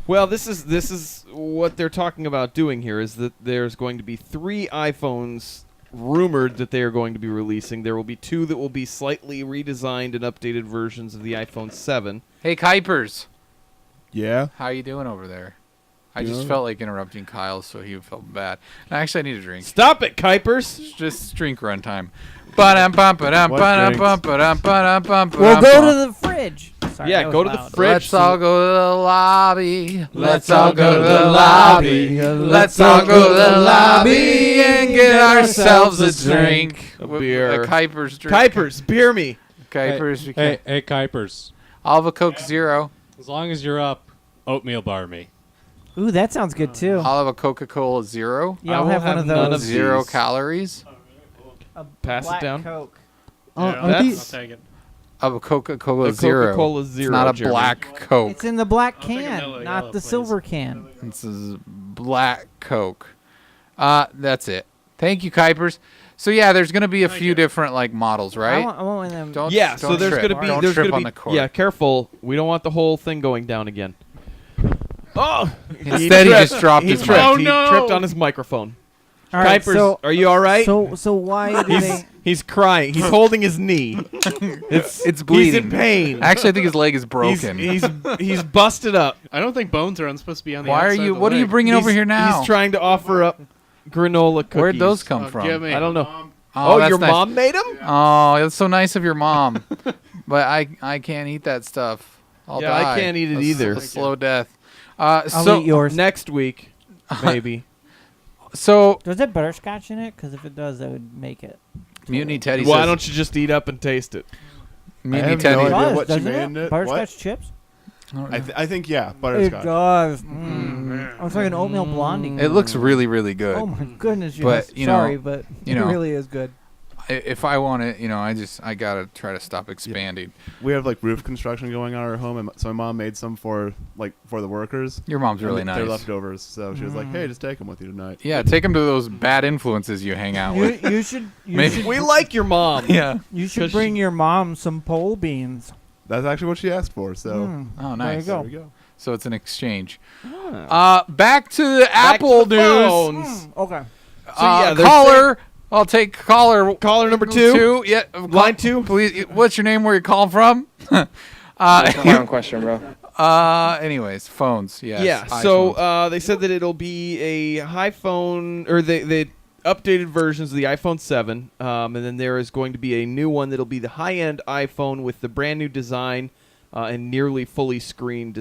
Well, this is what they're talking about doing here is that there's going to be 3 iPhones rumored that they are going to be releasing. There will be 2 that will be slightly redesigned and updated versions of the iPhone 7. Hey, Kuipers. Yeah. How you doing over there? I just Yeah. felt like interrupting Kyle, so he felt bad. Actually, I need a drink. Stop it, Kuipers! It's just drink run time. What We'll drinks? go to the fridge. Sorry, Yeah, that was go to the loud. fridge. Let's all go to the lobby. Let's all go to the lobby. Let's all go to the lobby and get ourselves a drink. A beer. A Kuipers drink. Kuipers, beer me. Kuipers. we Hey, can't- hey, Kuipers. I'll have a Coke Zero. As long as you're up, oatmeal bar me. Ooh, that sounds good too. I'll have a Coca-Cola Zero. Yeah, I I'll will have one have of none those. of 0 these. calories. A Pass it black down. Coke. Yeah, are I'll these- take it. Of a Coca-Cola A Zero. Coca-Cola It's Zero, not a Jeremy. black Coke. It's in the black I'll take a can, yellow, not the please. silver can. This is black Coke. That's it. Thank you, Kuipers. So yeah, there's gonna be a few different like models, I right? want one of them. Don't Yeah, so don't there's trip. going to be Don't there's trip going on to the be cord. yeah, careful. We don't want the whole thing going down again. Oh! Instead, he just dropped He his tripped. mic. Oh, He no. tripped on his microphone. All right, Kuipers, so are you all right? so why do they? He's crying. He's holding his knee. It's He's bleeding. in pain. Actually, I think his leg is broken. He's busted up. I don't think bones are supposed to be on the Why are outside you? of the What are you leg. bringing over here now? He's trying to offer up granola cookies. Where'd those come Oh, from? give me. I don't know. Mom. Oh, that's your nice. mom made him? Oh, that's so nice of your mom. But I can't eat that stuff. I'll Yeah, I die. can't eat it A either. slow death. I'll So eat yours. Next week, maybe. so Does it butterscotch in it? Because if it does, that would make it. Mutiny Teddy Why says. don't you just eat up and taste it? Mutiny have Teddy. no idea does, what you doesn't made in it. Butterscotch What? chips? I think yeah, It butterscotch. does. I was like an oatmeal blondie. It looks really, really good. Oh my goodness! But, Yes. you know, Sorry, but you know. it really is good. If I want it, I gotta try to stop expanding. We have like roof construction going on at our home, and so my mom made some for the workers. Your mom's really And nice. They're leftovers, so she was like, "Hey, just take them with you tonight." Yeah, take them to those bad influences you hang out with. You should. You Maybe- should. We like your mom. Yeah. You should 'Cause bring your mom some pole beans. That's actually what she asked for. So Mm, Oh, There nice. you there go. we go. So it's an exchange. Ah. Back to the Back Apple to the news. phones. Okay. So, yeah, they're Caller. I'll take caller. Caller number 2. Yeah. Line 2. Please. What's your name? Where you calling from? Question, bro. Anyways, phones. Yes. Yeah, iPhones. so they said that it'll be a high phone, or the updated versions of the iPhone 7, and then there is going to be a new one that'll be the high-end iPhone with the brand new design and nearly fully screen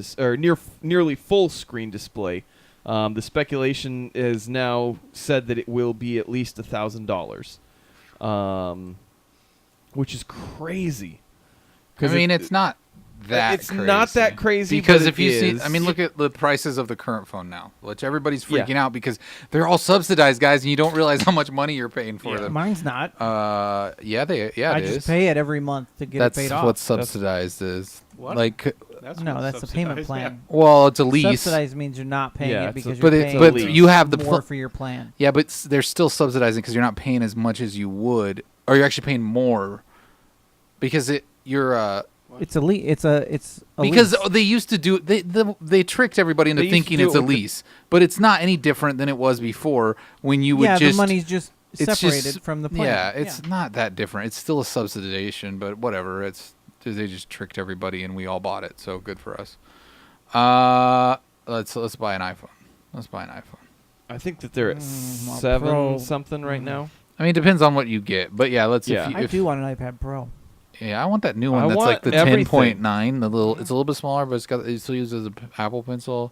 nearly full screen display. The speculation is now said that it will be at least $1,000, which is crazy. I mean, it's not that It's not that crazy, because but if it you see, is. I mean, look at the prices of the current phone now, which everybody's freaking out because they're all subsidized, guys, and you don't realize how much money you're paying for them. Mine's not. I just pay it every month to get it paid off. That's what subsidized is. What? Like, That's that's the payment plan. well, it's a lease. Subsidized means you're not paying Yeah, it because but you're it, paying but you have the more for your plan. Yeah, but they're still subsidizing because you're not paying as much as you would, or you're actually paying more because you're It's a lease. It's a because lease. they used to do they tricked everybody into They used to thinking do it's it a with the- lease, but it's not any different than it was before when you would yeah, just the money's just it's separated just- from the plan. Yeah, it's not that different. It's still a subsidization, but whatever. They just tricked everybody and we all bought it, so good for us. Let's buy an iPhone. Let's buy an iPhone. I think that they're at well, 7 Pro. something right now. I mean, it depends on what you get, but yeah, let's. Yeah. I do want an iPad Pro. Yeah, I want that new one. I That's want like the everything. 10.9. It's a little bit smaller, but it still uses an Apple Pencil.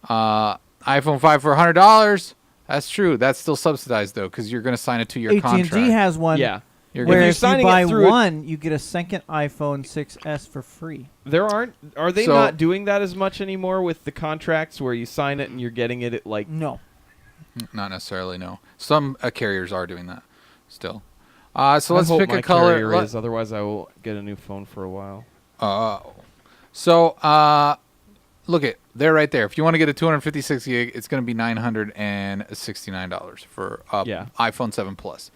iPhone 5 for $100. That's true. That's still subsidized though, because you're going to sign it to your contract. AT&T has one. Yeah. You're Where gonna, if you signing buy it through one, you get a second iPhone 6s for free. Are they So- not doing that as much anymore with the contracts where you sign it and you're getting it at like No. not necessarily. No, some carriers are doing that still. So I let's hope pick my a color. carrier is, otherwise I will get a new phone for a while. Look at they're right there. If you want to get a 256 gig, it's going to be $969 for iPhone 7 Plus.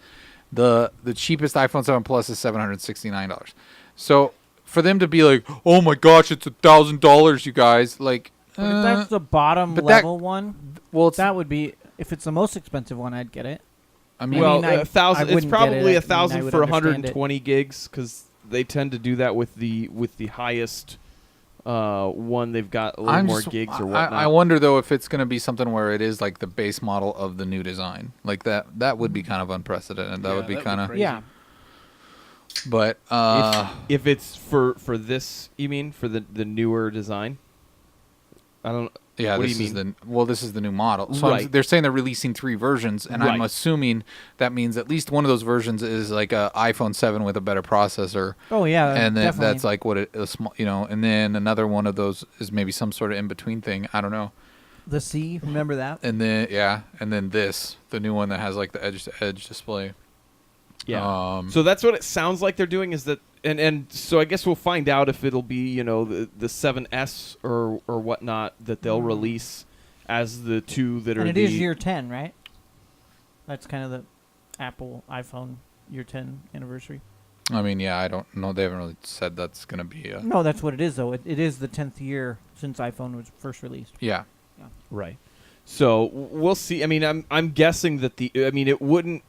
The cheapest iPhone 7 Plus is $769. So for them to be like, oh my gosh, it's $1,000, you guys, like. But if that's the bottom level one, that would be. If it's the most expensive one, I'd get it. I mean, Well, I 1,000. It's wouldn't get probably it. I mean, I 1,000 would for understand it. 120 gigs because they tend to do that with the highest one. They've got a little more gigs or whatnot. I wonder though if it's going to be something where it is like the base model of the new design, like that. That would be kind of unprecedented. That would be kind of. Yeah. But if it's for this, you mean for the newer design? I don't. Yeah, what this do you is mean? this is the new model. So Right. they're saying they're releasing 3 versions, and I'm Right. assuming that means at least one of those versions is like a iPhone 7 with a better processor. Oh yeah, And then definitely. that's like what a small, and then another one of those is maybe some sort of in between thing. I don't know. the C. Remember that? And then the new one that has like the edge display. Yeah. So that's what it sounds like they're doing is that, and so I guess we'll find out if it'll be the 7S or whatnot that they'll release as the 2 that are. And it is year 10, right? That's kind of the Apple iPhone year 10 anniversary. I mean, yeah, I don't know. They haven't really said that's going to be. No, that's what it is though. It is the 10th year since iPhone was first released. Yeah. Right. So we'll see. I mean, I'm guessing that it wouldn't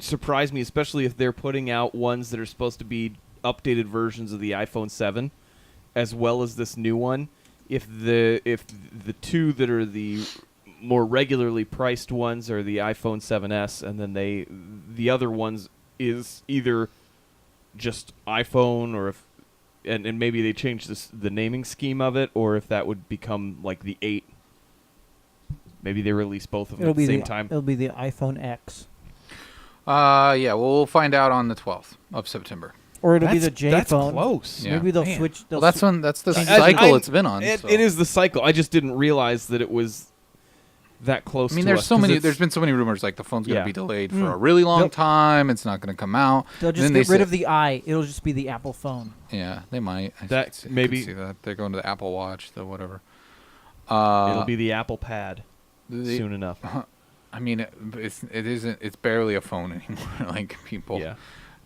surprise me, especially if they're putting out ones that are supposed to be updated versions of the iPhone 7 as well as this new one. If the 2 that are the more regularly priced ones are the iPhone 7s, and then the other ones is either just iPhone, or if and maybe they change the naming scheme of it, or if that would become like the 8. Maybe they release both of them at the same time. It'll be the iPhone X. Yeah, we'll find out on the 12th of September. Or it'll be the J That's phone. close. Yeah. Maybe they'll Man. switch. Well, that's the I- cycle I- it's been on. It so. is the cycle. I just didn't realize that it was that close. I mean, to there's us, so 'cause many. it's- There's been so many rumors like the phone's going to Yeah. be delayed for a really long They'll- time. It's not going to come out. They'll just Then get they rid say- of the I. It'll just be the Apple phone. Yeah, they might. I That could see, maybe- I could see that they're going to the Apple Watch, the whatever. it'll be the Apple Pad the- soon enough. I mean, it isn't. It's barely a phone anymore. Like people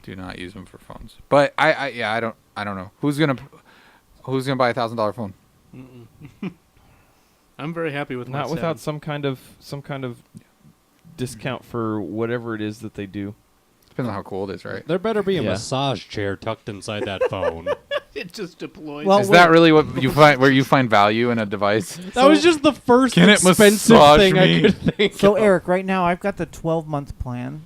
do not use them for phones. But I don't know who's gonna buy $1,000 phone. I'm very happy with my Not without 7. some kind of discount for whatever it is that they do. Depends on how cool it is, right? There better be a Yeah. massage chair tucked inside that phone. It just deploys. Well, Is that really what you find? Where you find value in a device? That was just the first Can it expensive massage thing me? I could think So of. Eric, right now I've got the 12-month plan.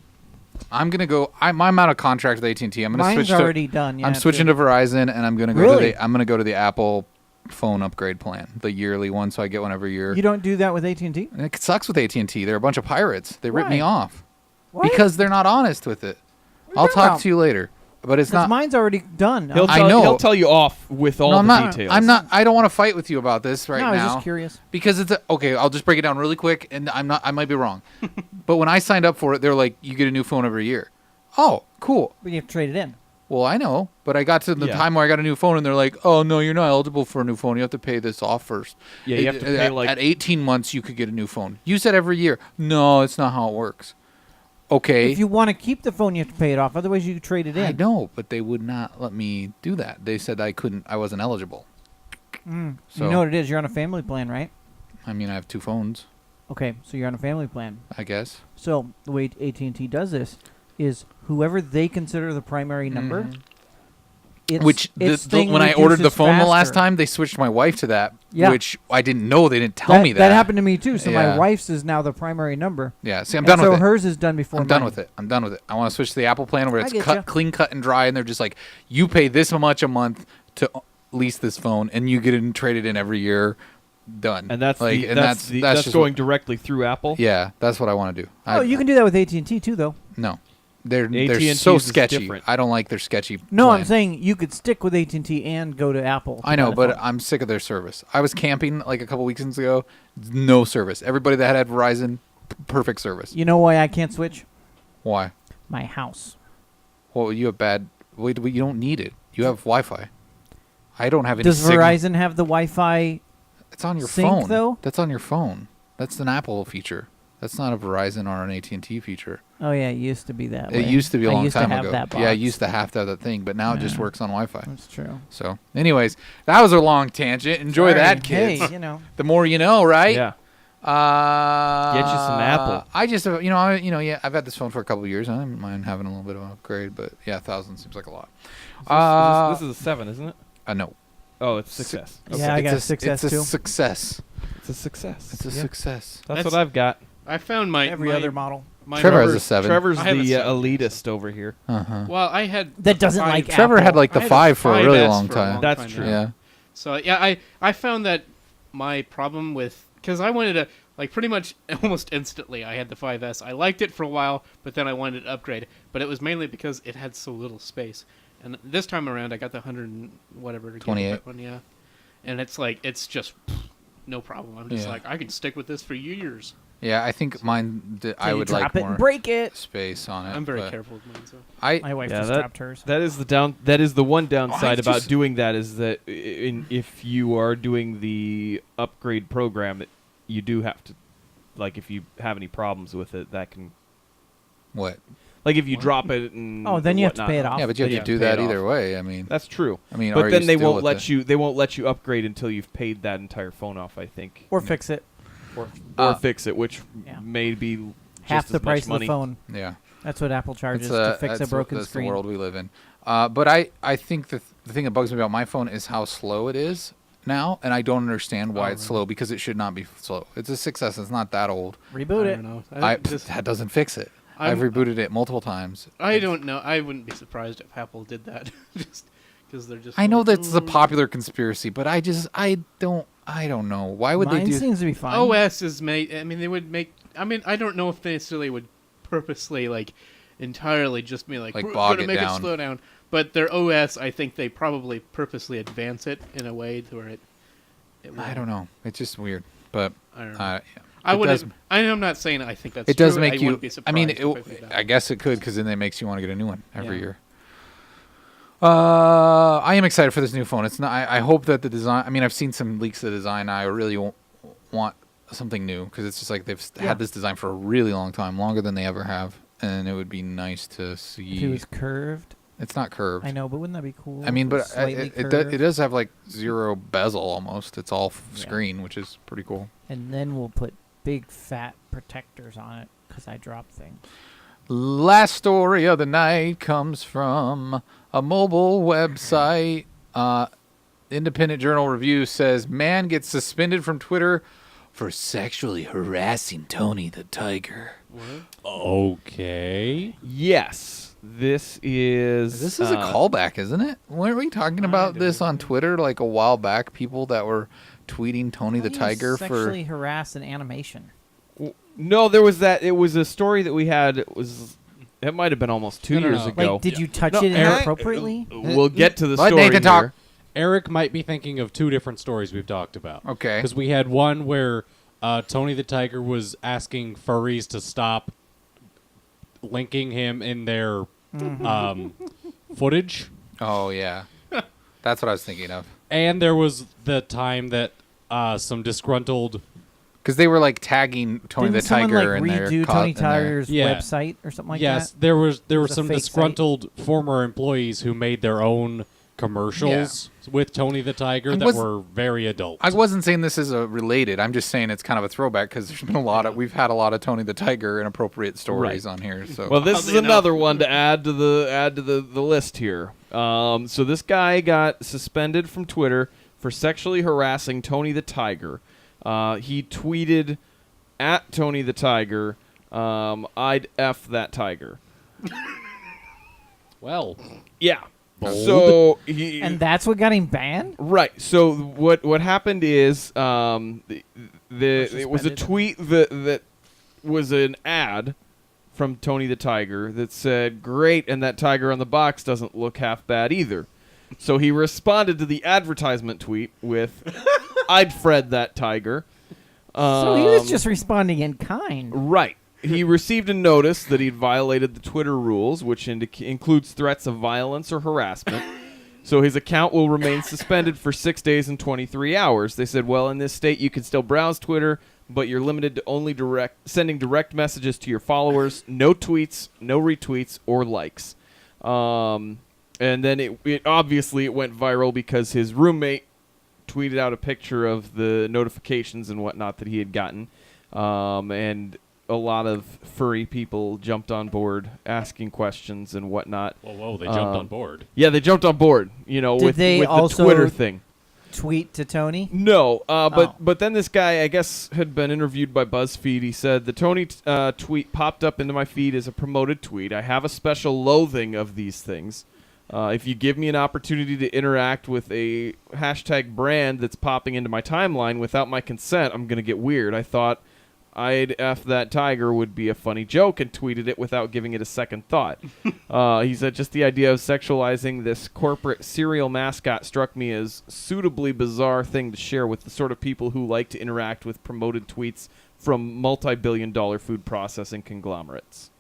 I'm gonna go. I'm out of contract with AT&T. I'm gonna Mine's switch to. already done. Yeah, I'm switching to Verizon, and I'm gonna go Really? I'm gonna go to the Apple phone upgrade plan, the yearly one, so I get one every year. You don't do that with AT&T? And it sucks with AT&T. They're a bunch of pirates. They rip me Why? off What? because they're not honest with it. What are I'll you talking talk about? to you later. but it's Because not. mine's already done. I know. He'll tell you off with all No, the I'm not. details. I'm not. I don't want to fight with you about this right no, I was now just curious. because it's okay. I'll just break it down really quick, and I'm not. I might be wrong, but when I signed up for it, they're like, you get a new phone every year. Oh, cool. But you have to trade it in. Well, I know, but I got to the Yeah. time where I got a new phone, and they're like, "Oh no, you're not eligible for a new phone. You have to pay this off first." Yeah, you have to pay like at 18 months, you could get a new phone. You said every year. No, it's not how it works. Okay, If you want to keep the phone, you have to pay it off. Otherwise, you trade it in. I know, but they would not let me do that. They said I couldn't. I wasn't eligible. So You know what it is? You're on a family plan, right? I mean, I have 2 phones, Okay, so you're on a family plan. I guess. So the way AT&T does this is whoever they consider the primary number. It's, Which its the, thing when I ordered the reduces phone the last faster. time, they switched my wife to that. Yeah. Which I didn't know. They didn't tell me that. That happened to me too. So Yeah. my wife's is now the primary number. Yeah. See, I'm And done so with it. hers is done before I'm done mine. with it. I'm done with it. I want to switch to the Apple plan where I it's get cut, ya. clean, cut, and dry, and they're just like, you pay this much a month to lease this phone, and you get it and trade it in every year. Done. and that's like, the, and that's just going what, directly through Apple. Yeah, that's what I want to do. Oh, you can do that with AT&T too, though. No, they're AT&T's so is sketchy. different. I don't like their sketchy. No, plan. I'm saying you could stick with AT&T and go to Apple. to I know, buy the but phone. I'm sick of their service. I was camping like a couple weekends ago. No service. Everybody that had Verizon, perfect service. You know why I can't switch? Why? My house. Well, you have bad. Wait, you don't need it. You have Wi-Fi. I don't have any. Does signal. Verizon have the Wi-Fi? It's on your sync, phone. though? That's on your phone. That's an Apple feature. That's not a Verizon or an AT&T feature. Oh yeah, it used to be that way. It used to be a long I used time to have ago. That box. Yeah, I used to have to have that thing, but now it just Yeah. works on Wi-Fi. That's true. So, anyways, that was a long tangent. Enjoy Sorry. that, kids. Hey, you know. The more you know, right? Yeah. Get you some Apple. I just, yeah, I've had this phone for a couple of years. I don't mind having a little bit of an upgrade, but yeah, 1,000 seems like a lot. This is a 7, isn't it? No. Oh, it's success. Yeah, I got a It's 6S a too. success. It's a success. It's a success. That's what I've got. I found my Every my- other model. my Trevor has number- a 7. Trevor's I have a the 7, elitist over here. Uh-huh. Well, I had That doesn't five- like Trevor Apple. had like the I had 5 for a really 5S long for a time. long That's time, true. Yeah. So yeah, I found that my problem with because I wanted to like pretty much almost instantly I had the 5S. I liked it for a while, but then I wanted to upgrade. But it was mainly because it had so little space. And this time around, I got the 100 and whatever 28 one, yeah. And it's like it's just no problem. I'm just Yeah. like I can stick with this for years. Yeah, I think mine. I Till you would drop like it more and break it. space on it. I'm very but careful with mine. So My wife Yeah, just that- dropped hers. That is the one downside about just- doing that is that if you are doing the upgrade program, that you do have to, like, if you have any problems with it, that can, What? like, if you drop it and Oh, then you have to whatnot, pay it off. Yeah, but you then have to do pay that it either off. way. I mean, That's true. are But then you they still won't with let you. They won't let you upgrade until you've paid that entire phone off. I think, Or fix it. or fix it, which Yeah. may be Half just the as much price of money. the phone. Yeah. That's what Apple charges It's, to fix a that's broken that's screen. the world we live in. But I think the thing that bugs me about my phone is how slow it is now, and I don't understand why it's slow because it should not be slow. It's a 6S. It's not that old. Reboot I it. don't know. That doesn't fix it. I've rebooted it multiple times. I don't know. I wouldn't be surprised if Apple did that, just because they're just. I know like, that's a "Mm." popular conspiracy, but I don't know. Why would Mine they do? seems to be fine. OS is made. I mean, they would make. I mean, I don't know if they necessarily would purposely like entirely just be like, Like we're bog gonna it make down. it slow down. But their OS, I think they probably purposely advance it in a way to where it. I don't know. It's just weird, but I don't know. yeah. I It wouldn't. does- I'm not saying I think that's. It does true. make I you. wouldn't be I mean, surprised if they did that. I guess it could because then it makes you want to get a new one every Yeah. year. I am excited for this new phone. It's not. I hope that the design. I mean, I've seen some leaks of the design. I really want something new because it's just like they've had this design for a really long time, longer than they ever have, and it would be nice to see. If it was curved. It's not curved. I know, but wouldn't that be cool? I mean, if it but was slightly it curved? does have like zero bezel almost. It's all Yeah. screen, which is pretty cool. And then we'll put big fat protectors on it because I dropped things. Last story of the night comes from a mobile website. Independent Journal Review says man gets suspended from Twitter for sexually harassing Tony the Tiger. Okay. Yes, this is. This is a callback, isn't it? Weren't we talking about this on Twitter like a while back? People that were tweeting Tony the Tiger for. Sexually harass an animation. No, there was that. It was a story that we had. It was It might have been almost 2 No, years no. ago. Like, did you touch No, it Eric- inappropriately? We'll get to the Let story Nathan talk. here. Eric might be thinking of two different stories we've talked about. Okay. Because we had one where Tony the Tiger was asking furries to stop linking him in their footage. Oh, yeah. That's what I was thinking of. And there was the time that some disgruntled... Because they were like tagging Tony Didn't the someone Tiger like in their redo co- Tony in their- Tiger's Yeah. website or something like yes, that? there were was a some fake disgruntled former employees who made their own commercials with Tony the Tiger And that was- were very adult. I wasn't saying this is a related. I'm just saying it's kind of a throwback because there's been a lot of we've had a lot of Tony the Tiger inappropriate stories on here. So Well, this is Oddly enough. another one to add to the list here. So this guy got suspended from Twitter for sexually harassing Tony the Tiger. He tweeted at Tony the Tiger, "I'd F that tiger." Well, Yeah. Bold. So he And that's what got him banned? right. So what happened is it was a suspended. tweet that was an ad from Tony the Tiger that said, "Great," and that tiger on the box doesn't look half bad either. So he responded to the advertisement tweet with, "I'd Fred that tiger." So he was just responding in kind. Right. He received a notice that he'd violated the Twitter rules, which includes threats of violence or harassment. So his account will remain suspended for 6 days and 23 hours. They said, well, in this state, you can still browse Twitter, but you're limited to only sending direct messages to your followers, no tweets, no retweets, or likes. And then it obviously it went viral because his roommate tweeted out a picture of the notifications and whatnot that he had gotten. And a lot of furry people jumped on board asking questions and whatnot. whoa, they jumped on board. Yeah, they jumped on board, Did with they the also Twitter thing. Tweet to Tony? No, Oh. but then this guy, I guess, had been interviewed by BuzzFeed. He said, the Tony tweet popped up into my feed as a promoted tweet. I have a special loathing of these things. If you give me an opportunity to interact with a hashtag brand that's popping into my timeline without my consent, I'm going to get weird. I thought I'd F that tiger would be a funny joke and tweeted it without giving it a second thought. He said, just the idea of sexualizing this corporate cereal mascot struck me as suitably bizarre thing to share with the sort of people who like to interact with promoted tweets from multi-billion-dollar food processing conglomerates.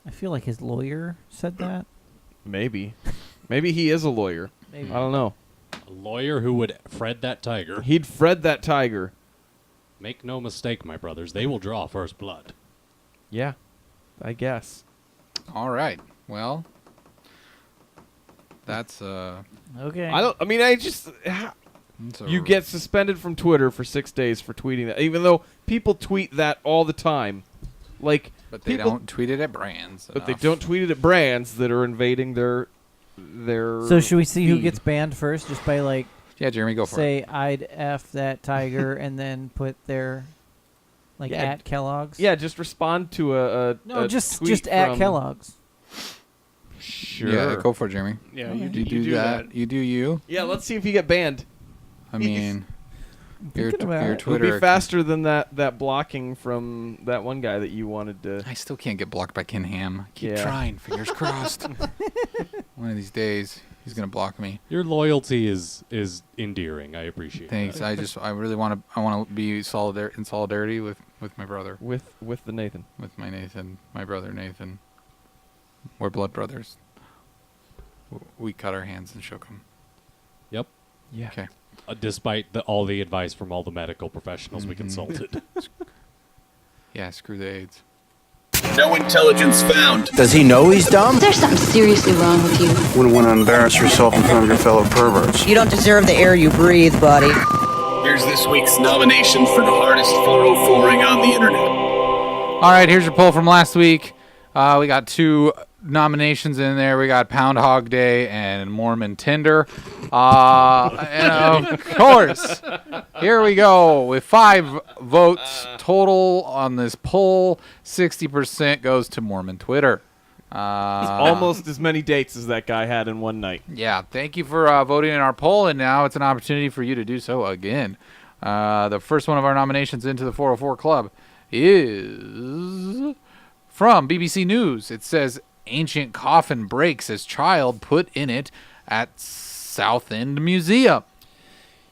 I feel like his lawyer said that. Maybe. Maybe he is a lawyer. Maybe. I don't know. A lawyer who would Fred that tiger. He'd Fred that tiger. Make no mistake, my brothers, they will draw first blood. Yeah, I guess. all right. Well, that's Okay. I just... You get suspended from Twitter for 6 days for tweeting that, even though people tweet that all the time. Like, but they people, don't tweet it at brands. But they enough. don't tweet it at brands that are invading their. So should we see who feed. gets banned first? Just by like Yeah, Jeremy, go for it. say I'd F that tiger and then put their like Yeah. at Kellogg's. Yeah, just respond to a No, a just tweet at from- Kellogg's. Sure. Yeah, go for it, Jeremy. Yeah, Okay. you You do that. You do you. Yeah, let's see if you get banned. I mean, your Thinking about it. It'll Twitter. be faster than that blocking from that one guy that you wanted to. I still can't get blocked by Ken Ham. Keep Yeah. trying. Fingers crossed. One of these days, he's gonna block me. Your loyalty is endearing. I appreciate Thanks. that. I really want to be in solidarity with my brother, With the Nathan. with my brother Nathan. We're blood brothers. We cut our hands and shook them. Yep. Yeah. Okay. Despite all the advice from all the medical professionals we Mhm. consulted. Yeah, screw the AIDS. No intelligence found. Does he know he's dumb? There's something seriously wrong with you. Wouldn't want to embarrass yourself in front of your fellow perverts. You don't deserve the air you breathe, buddy. Here's this week's nomination for the hardest 404ing on the internet. All right, here's your poll from last week. We got 2 nominations in there. We got Pound Hog Day and Mormon Tinder. And of course, here we go with 5 votes total on this poll. 60% goes to Mormon Twitter. Almost as many dates as that guy had in one night. Yeah, thank you for voting in our poll, and now it's an opportunity for you to do so again. The first one of our nominations into the 404 Club is From BBC News, it says ancient coffin breaks as child put in it at Southend Museum.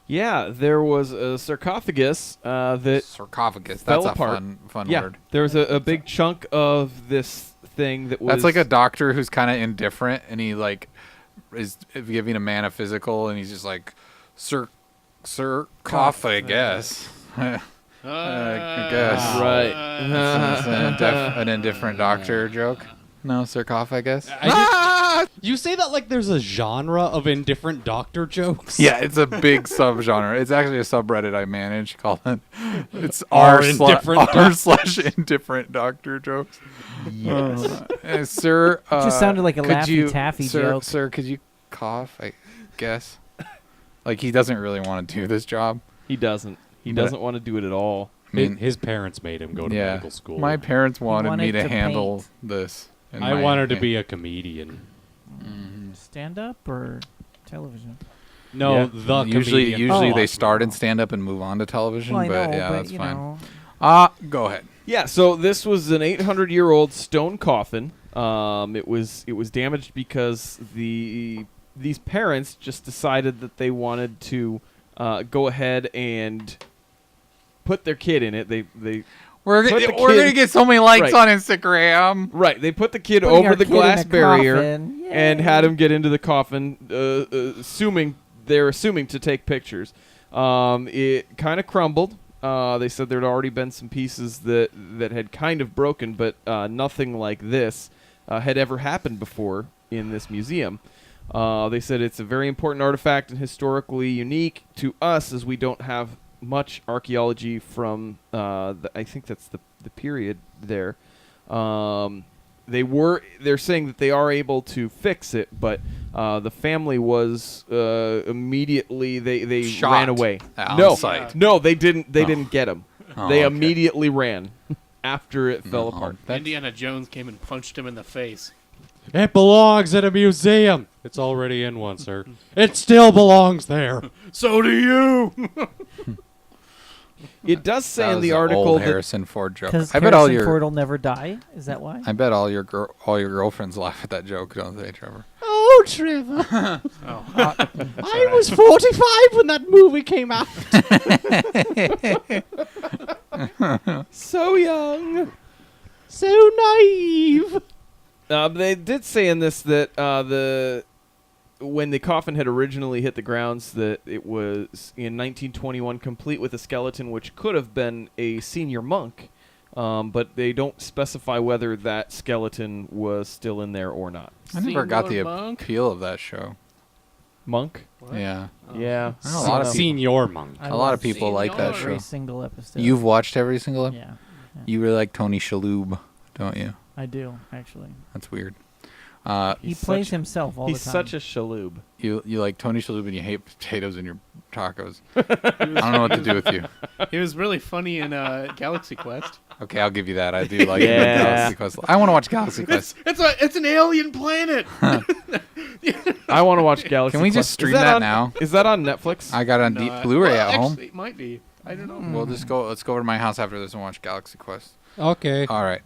Yeah, there was a sarcophagus that sarcophagus. fell That's apart. a fun yeah, word. There was a big chunk of this thing that was. That's like a doctor who's kind of indifferent, and he like is giving a man a physical, and he's just like sarcophagus. I guess. Right. An indifferent doctor joke. No, sarcophagus. You say that like there's a genre of indifferent doctor jokes. Yeah, it's a big subgenre. It's actually a subreddit I manage called it. It's R slash indifferent doctor jokes. Yes. Sir, It just sounded like a could Laffy you- Taffy sir, joke. Sir, could you cough? I guess. Like he doesn't really want to do this job. He doesn't. He But- doesn't want to do it at all. I mean, His parents made him go to medical school. My parents wanted me wanted to to handle paint. this. in I my- wanted to be a comedian. Stand up or television? No, Yeah. the Usually comedian. they start in stand up and move on to television, Well, I but know, yeah, but, that's you fine. know. Go ahead. Yeah, so this was an 800-year-old stone coffin. It was damaged because these parents just decided that they wanted to go ahead and put their kid in it. They We're put the gonna kid- get so many likes Right. on Instagram. Right, they put the kid Putting over our the kid in glass a barrier coffin. and Yay. had him get into the coffin, assuming to take pictures. It kind of crumbled. They said there'd already been some pieces that had kind of broken, but nothing like this had ever happened before in this museum. They said it's a very important artifact and historically unique to us, as we don't have much archaeology from I think that's the period there. They're saying that they are able to fix it, but the family was immediately they Shot ran away. on site. No, they didn't get him. Oh, They okay. immediately ran after it fell apart. Indiana Jones came and punched him in the face. It belongs in a museum. It's already in one, sir. It still belongs there. So do you. It does say That in was the an article old that Harrison Ford joke. Because I bet all Harrison your Ford will never die. Is that why? I bet all your girlfriends laugh at that joke, don't they, Trevor? Oh, Trevor. Oh. I was 45 when that movie came out. so young. So naive. They did say in this that when the coffin had originally hit the grounds, that it was in 1921, complete with a skeleton, which could have been a senior monk, but they don't specify whether that skeleton was still in there or not. I never got the Senior monk? appeal of that show. Monk? Yeah. Yeah. I know a lot of people. Senior monk. I A lot of watched people like that every show. single episode. You've watched every single episode? Yeah, You really like Tony Shalhoub, don't you? I do actually. That's weird. He plays himself all the time. He's such a shaloub. You like Tony Shalhoub and you hate potatoes in your tacos. I don't know what to do with you. He was really funny in Galaxy Quest. Okay, I'll give you that. I do like Yeah. Galaxy Quest. I want to watch Galaxy Quest. It's an alien planet. I want to watch Galaxy Can we Quest. just stream Is that on, now? Is that on Netflix? I got it on deep Blu-ray well, at home. actually, it might be. I don't know. We'll just go. Let's go over to my house after this and watch Galaxy Quest. Okay. All right.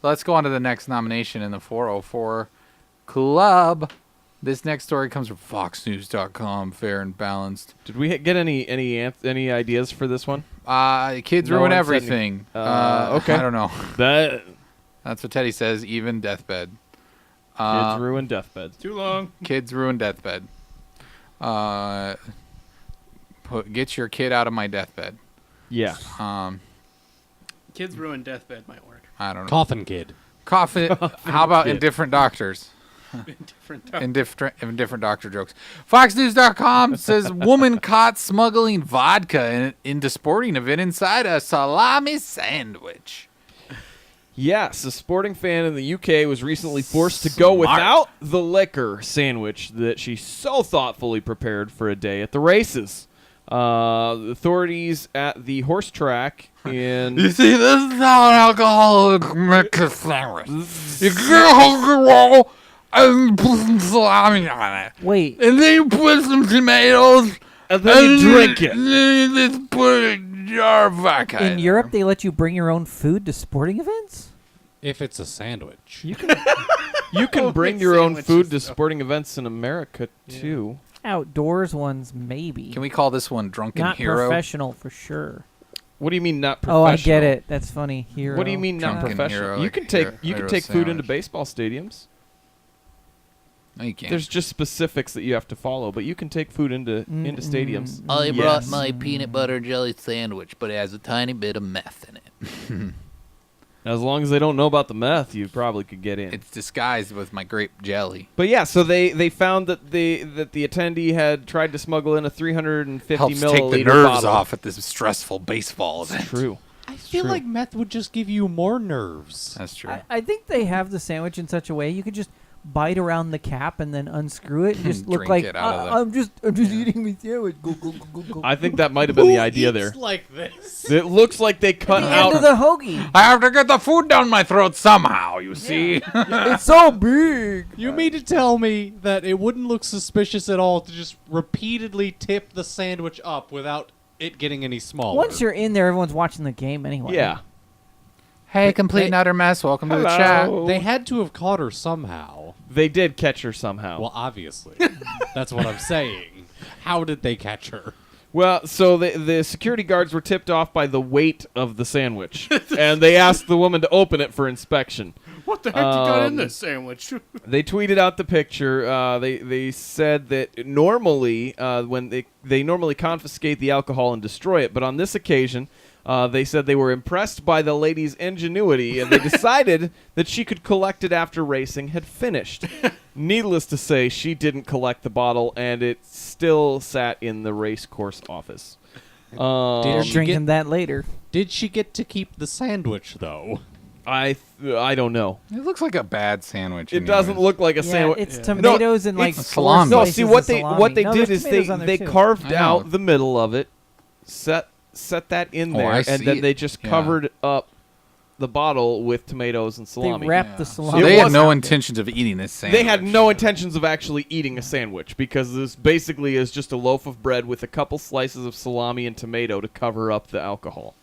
Let's go on to the next nomination in the 404 Club. This next story comes from FoxNews.com. Fair and balanced. Did we get any ideas for this one? Kids No ruin one said everything. okay. I don't know. That's what Teddy says. Even deathbed. Kids ruin deathbed. Too long. Kids ruin deathbed. Get your kid out of my deathbed. Yeah. Kids ruin deathbed might work. I don't know. Coffin kid. Coffin. How about kid. indifferent doctors? Different. Indifferent doctor jokes. FoxNews.com says woman caught smuggling vodka into sporting event inside a salami sandwich. Yes, a sporting fan in the UK was recently forced to go without the liquor sandwich that she so thoughtfully prepared for a day at the races. The authorities at the horse track in... You see, this is how an alcoholic makes a sandwich. You get a hungry roll and put some salami on it. Wait. And then you put some tomatoes. And then you drink it. And then you just put it In Europe, they let you bring your own food to sporting events? If it's a sandwich. You can bring your own food to sporting events in America, too. Outdoors ones, maybe. Can we call this one Drunken Not Hero? professional, for sure. What do you mean not professional? Oh, I get it. That's funny. Hero. What do you mean not Drunken professional? hero, You like can take hero food into sandwich. baseball stadiums. No, you can't. There's just specifics that you have to follow, but you can take food into stadiums. I Yes. brought my peanut butter jelly sandwich, but it has a tiny bit of meth in it. As long as they don't know about the meth, you probably could get in. It's disguised with my grape jelly. But yeah, so they found that the attendee had tried to smuggle in a 350 Helps milliliter take the nerves bottle. off at this stressful baseball event. It's true. I feel like meth would just give you more nerves. That's true. I think they have the sandwich in such a way you could just bite around the cap and then unscrew it and just look Drink like it out of I'm just eating my sandwich. Go go go go go. I think that might have been the idea there. like this? It looks like they cut the out. end of the hoagie. I have to get the food down my throat somehow, you see. It's so big. You mean to tell me that it wouldn't look suspicious at all to just repeatedly tip the sandwich up without it getting any smaller? Once you're in there, everyone's watching the game anyway. Yeah. Hey, complete and utter mess. Welcome to the chat. They had to have caught her somehow. They did catch her somehow. Well, obviously. That's what I'm saying. How did they catch her? Well, so the security guards were tipped off by the weight of the sandwich, and they asked the woman to open it for inspection. What the heck you got in this sandwich? They tweeted out the picture. They said that normally when they normally confiscate the alcohol and destroy it, but on this occasion, they said they were impressed by the lady's ingenuity, and they decided that she could collect it after racing had finished. Needless to say, she didn't collect the bottle, and it still sat in the race course office. They're drinking that later. Did she get to keep the sandwich, though? I don't know. It looks like a bad sandwich. It doesn't look like a sandwich. It's tomatoes and like it's four salami. No, slices see of what they salami. No, did there's is tomatoes on there they too. carved I know. out the middle of it, set that in Oh, there, I and see then it. they just Yeah. covered up the bottle with tomatoes and They salami. wrapped the So salami. they It had was- no intentions of eating this sandwich. They had no intentions of actually eating a sandwich because this basically is just a loaf of bread with a couple slices of salami and tomato to cover up the alcohol.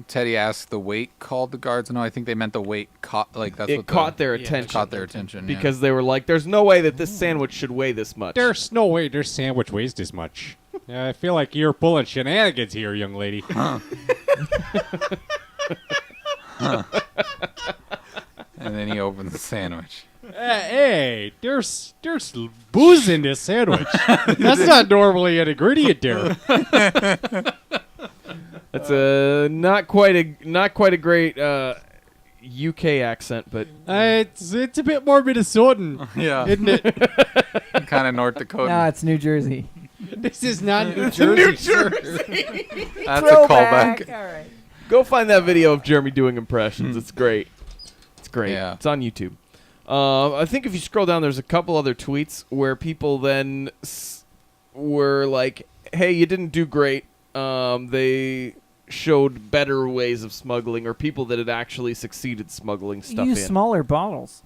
Teddy asked the weight called the guards. No, I think they meant the weight caught. Like that's It what caught their yeah, attention. it caught their attention yeah. Because they were like, "There's no way that this sandwich should weigh this much." There's no way their sandwich weighs this much. I feel like you're pulling shenanigans here, young lady. And then he opened the sandwich. Hey, there's booze in this sandwich. That's not normally an ingredient there. That's a not quite a great UK accent, but It's a bit more Minnesotan, Yeah, isn't it? kind of North Dakota. No, it's New Jersey. This is not New Jersey. sir. That's a callback. All right. go find that video of Jeremy doing impressions. It's great. It's great. Yeah. It's on YouTube. I think if you scroll down, there's a couple other tweets where people then were like, "Hey, you didn't do great." They showed better ways of smuggling, or people that had actually succeeded smuggling stuff Use in. smaller bottles.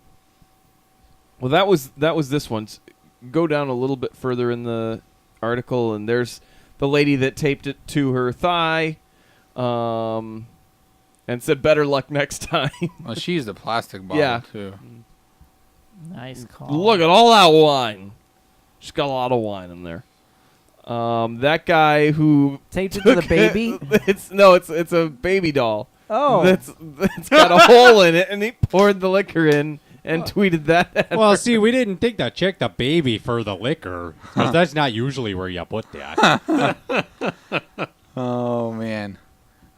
Well, that was this one. Go down a little bit further in the article, and there's the lady that taped it to her thigh, and said, "Better luck next time." Well, she used a plastic bottle Yeah. too. Nice call. Look at all that wine. She's got a lot of wine in there. That guy who Taped it to the baby? it's a baby doll. Oh. That's got a hole in it, and he poured the liquor in and tweeted that. At Well, her. see, we didn't think to check the baby for the liquor, because that's not usually where you put that. Oh man.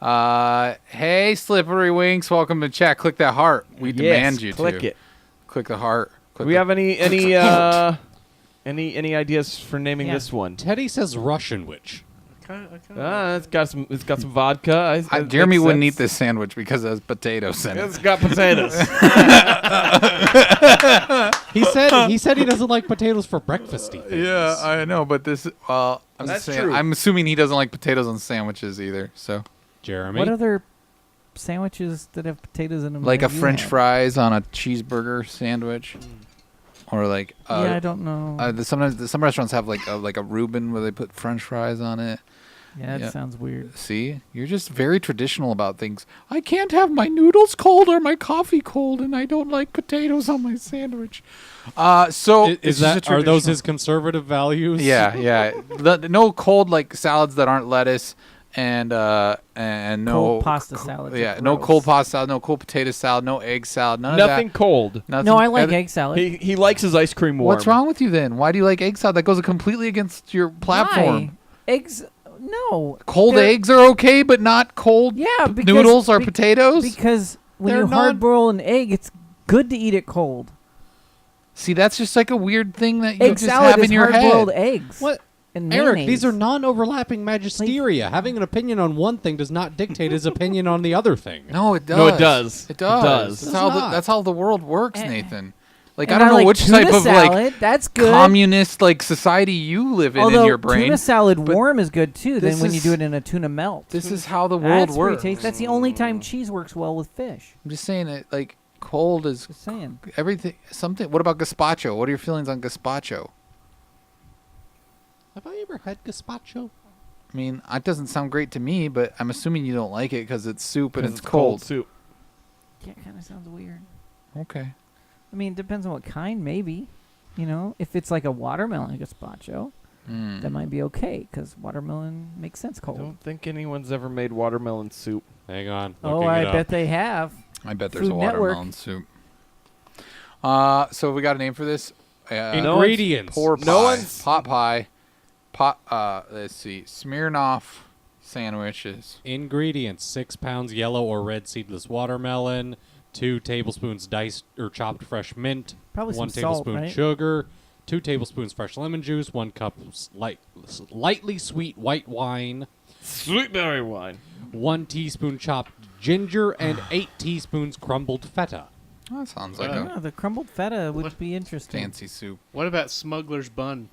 Hey, Slippery Winks, welcome to chat. Click that heart. We Yes, demand you click to. it. Click the heart. Do we have any ideas for naming Yeah. this one? Teddy says Russian witch. It's got some vodka. Jeremy wouldn't eat this sandwich because it has potatoes in it. It's got potatoes. He said he doesn't like potatoes for breakfasty things. Yeah, I know, but this. Well, I'm That's just saying. true. I'm assuming he doesn't like potatoes on sandwiches either. So, Jeremy. What other sandwiches that have potatoes in them? like a have you French had? fries on a cheeseburger sandwich, or like. Yeah, I don't know. Sometimes some restaurants have like a Reuben where they put French fries on it. Yeah, that Yeah. sounds weird. See, you're just very traditional about things. I can't have my noodles cold or my coffee cold, and I don't like potatoes on my sandwich. So Is that are those his conservative values? Yeah. No cold like salads that aren't lettuce, and no Cold pasta salads. Yeah, no cold pasta salad, no cold potato salad, no egg salad, none of that. Nothing cold. Nothing. No, I like egg salad. He likes his ice cream warm. What's wrong with you then? Why do you like egg salad? That goes completely against your platform. Why? Eggs? No. Cold They're- eggs are okay, but not cold Yeah, because, noodles or potatoes? Because when They're you not- hard boil an egg, it's good to eat it cold. See, that's just like a weird thing that you Egg just salad have is in your head. hard-boiled eggs. What? And Eric, mayonnaise. these are non-overlapping magisteria. Having an opinion on one thing does not dictate his opinion on the other thing. No, it does. No, it does. It does. It does. That's, It how does not. that's how the world works, Nathan. Like, And I don't know like which tuna type of salad. like That's good. communist like society you live in Although your brain. tuna salad but warm is good too. Then this when you is- do it in a tuna melt, This is how the world that's pretty works. tasty. That's the only time cheese works well with fish. I'm just saying it like cold is Just saying. everything. Something. What about gazpacho? What are your feelings on gazpacho? Have I ever had gazpacho? I mean, it doesn't sound great to me, but I'm assuming you don't like it because it's soup and 'Cause it's cold. soup. Yeah, it kind of sounds weird. Okay. I mean, it depends on what kind. Maybe, you know, if it's like a watermelon gazpacho, Mm. that might be okay because watermelon makes sense I cold. don't think anyone's ever made watermelon soup. Hang on. Oh, looking I it up. bet they have. I bet there's Food a Network. watermelon soup. So we got a name for this. Ingredients. Poor pie. No one's- Pot pie. Let's see. Smirnoff sandwiches. Ingredients: 6 pounds yellow or red seedless watermelon, 2 tablespoons diced or chopped fresh mint, Probably 1 some salt, tablespoon right? sugar, 2 tablespoons fresh lemon juice, 1 cup lightly sweet white wine, Sweet berry wine. 1 teaspoon chopped ginger, and 8 teaspoons crumbled feta. That sounds like Yeah, the crumbled feta would What? be interesting. fancy soup. What about smuggler's bun?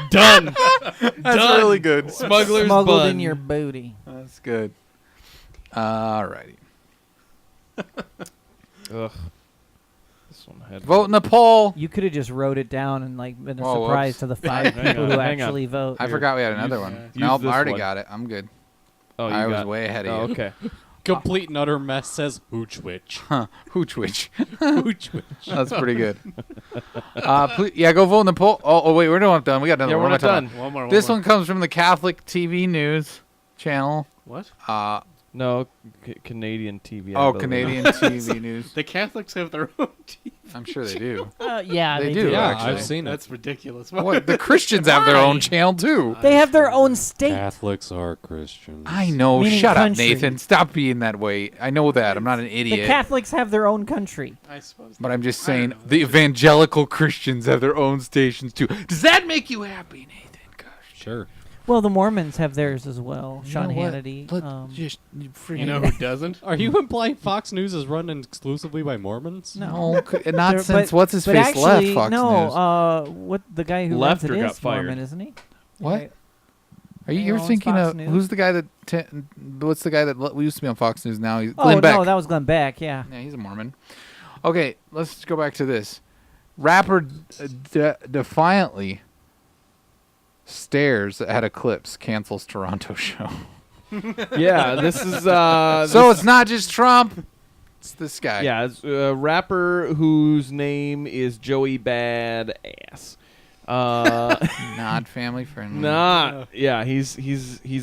Done. That's Done. really good. Smuggler's Smuggled bun. in your booty. That's good. Alrighty. Ugh. This one had. Vote in the poll. You could have just wrote it down and like been a Whoa, surprise whoops. to the 5 Hang people on, who hang on. actually vote. I forgot we had another use- one. use Nope, this I already one. got it. I'm good. Oh, you I was got- way ahead of Oh, you. okay. Complete and utter mess says hooch witch. Huh. Hooch witch. Hooch witch. That's pretty good. Yeah, go vote in the poll. Oh, wait, we're not done. We got another Yeah, one. we're What not am I talking done. about? One more. This one comes from the Catholic TV News channel. What? No, Canadian TV. I Oh, believe. Canadian TV News. The Catholics have their own team. I'm sure they do. Yeah, They they, do, do. Yeah, actually. I've seen it. That's ridiculous. What? The Christians have their own channel too. They have their own state. Catholics are Christians. I know. Meaning Shut country. up, Nathan. Stop being that way. I know that. I'm not an The idiot. Catholics have their own country. I suppose. But I'm just I don't saying know. the evangelical Christians have their own stations too. Does that make you happy, Nathan? Gosh. Sure. Well, the Mormons have theirs as well. Sean know what? Hannity. You know who doesn't? Are you implying Fox News is run exclusively by Mormons? No. No, not They're- since but- what's his but face actually, left Fox no, News. what the guy who Left runs or it got is fired? Mormon, isn't he? What? Are you He you're owns thinking Fox of News. who's the guy that what's the guy that we used to be on Fox News now? He's Oh Glenn Beck. no, that was Glenn Beck. Yeah. Yeah, he's a Mormon. Okay, let's go back to this. Rapper defiantly stares at Eclipse, cancels Toronto show. Yeah, this is. So it's not just Trump. It's this guy. Yeah, it's a rapper whose name is Joey Badass. Not family friendly. Nah, yeah, he's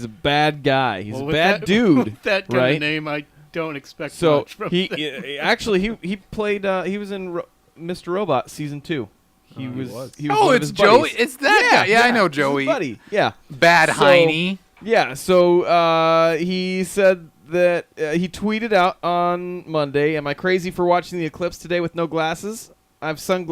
a bad guy. He's Well, a with bad that- dude. with that kind right? of name, I don't expect So much from he them. actually he played. He was in Mr. Robot season 2. He was. He was Oh, one of it's his Joey. buddies. It's that guy. Yeah, I know he's his Joey. buddy. Yeah. Bad So- Heine. Yeah, so he said that he tweeted out on Monday, "Am I crazy for watching the eclipse today with no glasses? I've sun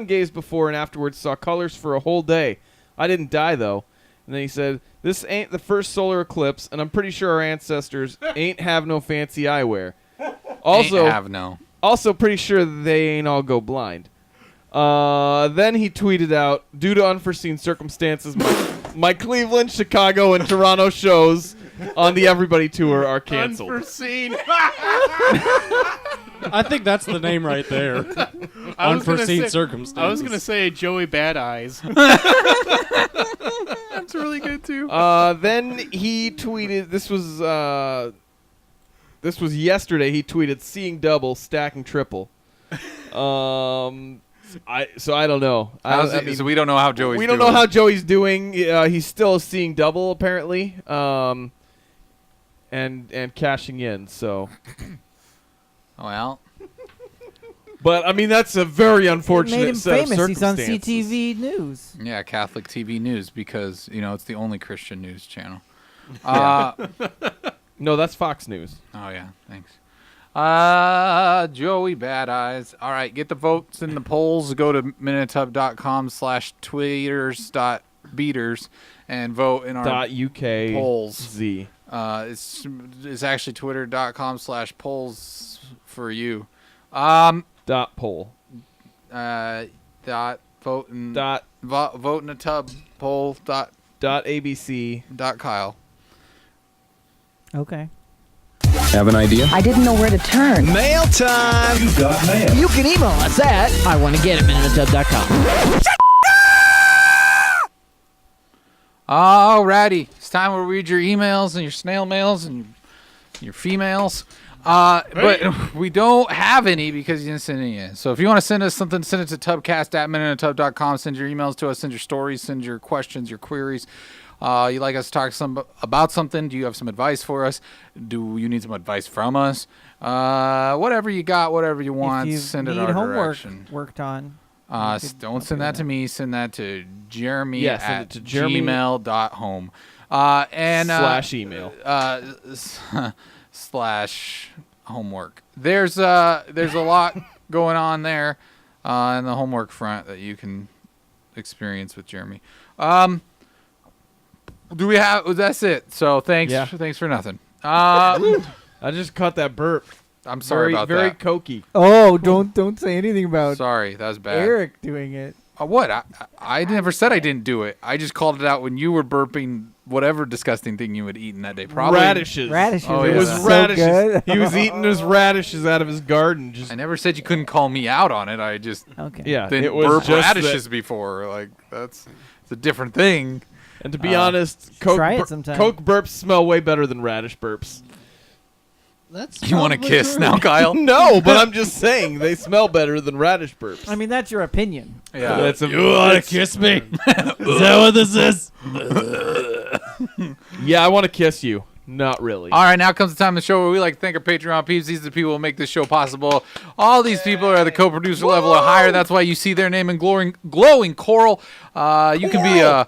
gazed before and afterwards saw colors for a whole day. I didn't die though." And then he said, "This ain't the first solar eclipse, and I'm pretty sure our ancestors ain't have no fancy eyewear. Also pretty sure they ain't all go blind." Then he tweeted out, "Due to unforeseen circumstances, my Cleveland, Chicago, and Toronto shows on the Everybody Tour are canceled." Unforeseen. I think that's the name right there. I was gonna Unforeseen say- circumstances. I was gonna say Joey Bad Eyes. That's really good too. Then he tweeted. This was yesterday. He tweeted, "Seeing double, stacking triple." I don't know. So we don't know how Joey's. We don't know how Joey's doing. He's still seeing double apparently, and cashing in. So, well, but I mean that's a very unfortunate made him set famous. of He's on circumstances. CTV News. yeah, Catholic TV news because it's the only Christian news channel. No, that's Fox News. Oh yeah, thanks. Joey Bad Eyes. All right, get the votes in the polls. Go to minutub.com/tweeters.beaters and vote in our .uk polls. Z. It's actually twitter.com/polls for you. .poll. Vote in vote in a tub poll .abc Kyle. Okay. Have an idea? I didn't know where to turn. Mail time! You got mail. You can email us at iwannaget@minutub.com. Alrighty, it's time to read your emails and your snail mails and your females. But we don't have any because you didn't send any in. So if you want to send us something, send it to tubcast@minutub.com. Send your emails to us, send your stories, send your questions, your queries. You'd like us to talk about something? Do you have some advice for us? Do you need some advice from us? Whatever you got, whatever you want, send it our homework direction. worked on. Don't send that to me. Send that to Jeremy Yeah, send at it to Jeremy. gmail.home. And /email. / homework. There's a lot going on there in the homework front that you can experience with Jeremy. Do we have? That's it. So thanks. Yeah. Thanks for nothing. I just caught that burp. I'm sorry about very that. cokey. Oh, don't say anything about Sorry, that was bad. Eric doing it. What? I never said I didn't do it. I just called it out when you were burping whatever disgusting thing you had eaten that day. Probably Radishes. Radishes. Oh, It yeah, was that's so radishes. good. He was eating his radishes out of his garden. Just I never said you couldn't call me out on it. I just Okay. yeah, didn't it was burp just radishes that- before. Like it's a different thing. And to be honest, Coke, try it sometime. Coke burps smell way better than radish burps. That's You want to probably kiss true. now, Kyle? No, but I'm just saying they smell better than radish burps. I mean, that's your opinion. Yeah. That's a, You want to kiss me? Is that what this is? yeah, I want to kiss you. Not really. All right, now comes the time of the show where we like to thank our Patreon peeps. These are the people who make this show possible. All these people are at the co-producer level or higher. That's why you see their name in glowing coral. You can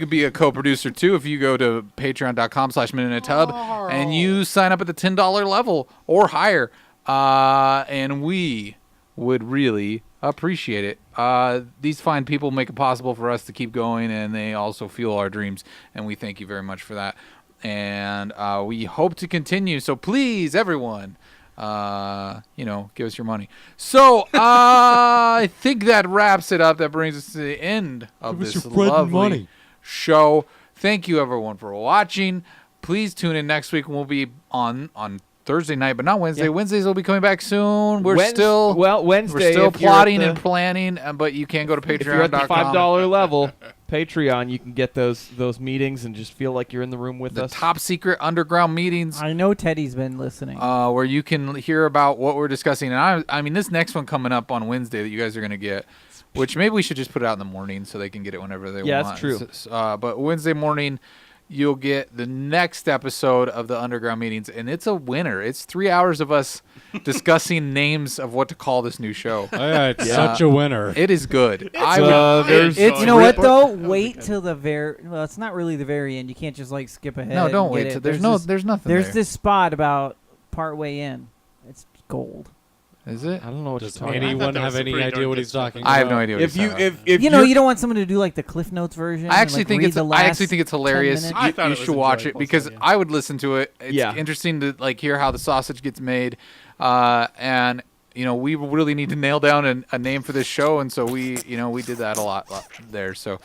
be a co-producer too if you go to patreon.com/minuteatub and you sign up at the $10 level or higher. And we would really appreciate it. These fine people make it possible for us to keep going, and they also fuel our dreams, and we thank you very much for that. And we hope to continue. So please, everyone, give us your money. So I think that wraps it up. That brings us to the end of Give us this your bread and lovely money. show. Thank you, everyone, for watching. Please tune in next week. We'll be on Thursday night, but not Wednesday. Yeah. Wednesdays will be coming back soon. Wednesday, We're still if you're at plotting the- and planning, but you can go to If you're at the patreon.com. $5 level, Patreon, you can get those meetings and just feel like you're in the room with The us. top secret underground meetings. I know Teddy's been listening. Where you can hear about what we're discussing. And I mean, this next one coming up on Wednesday that you guys are going to get, which maybe we should just put it out in the morning so they can get it whenever they want. Yeah, that's true. But Wednesday morning, you'll get the next episode of the Underground Meetings, and it's a winner. It's 3 hours of us discussing names of what to call this new show. Oh, yeah, it's such a winner. It is good. You know what though? Wait till the very. Well, it's not really the very end. You can't just like skip ahead. No, don't and wait. get Till, it. there's nothing. There's there. this spot about partway in. It's gold. Is it? I don't know what Does you're talking about. anyone have any idea what he's talking about? I have no idea. What If he's you talking about. if You know, you don't want someone to do like the Cliff Notes version. I actually and, like, think read it's the I actually last think it's 10 hilarious. minutes. I thought You it was should watch it enjoyable, because so, yeah. I would listen to it. It's Yeah. interesting to like hear how the sausage gets made, and we really need to nail down a name for this show, and so we did that a lot there. So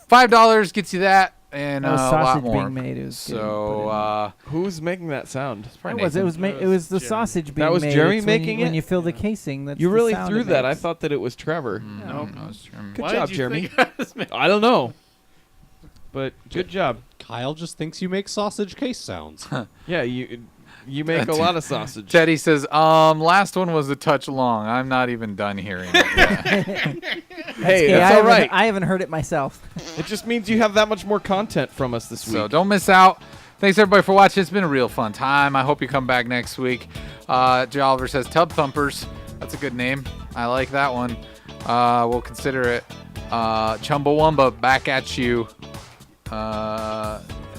$5 gets you that, and That was a lot sausage more. being made. It was getting put So Who's making that sound? in. it was the Jeremy. sausage being That was made. Jeremy It's when making you, it? when you fill the casing. That's You the really sound threw it that. I makes. thought that it was Trevor. no, it's Jeremy. Good Why job, did you Jeremy. think I was making- I don't know. But good job. Kyle just thinks you make sausage case sounds. Yeah, you make a lot of sausage. Teddy says, last one was a touch long. I'm not even done hearing it yet. Hey, that's all right. I haven't heard it myself. It just means you have that much more content from us this week. So don't miss out. Thanks, everybody, for watching. It's been a real fun time. I hope you come back next week. Jay Oliver says, Tub Thumpers. That's a good name. I like that one. We'll consider it. Chumbawamba, back at you.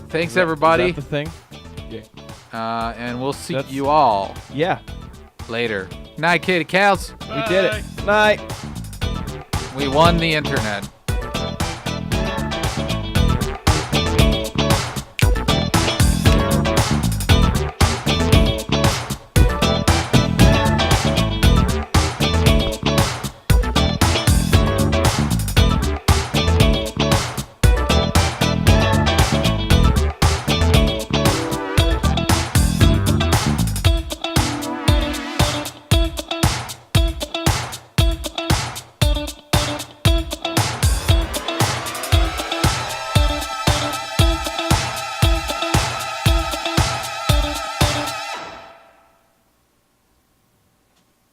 Thanks, everybody. Is that the thing? Yeah. And we'll see you all later. Night, kitty cows. We did it. Night. We won the internet.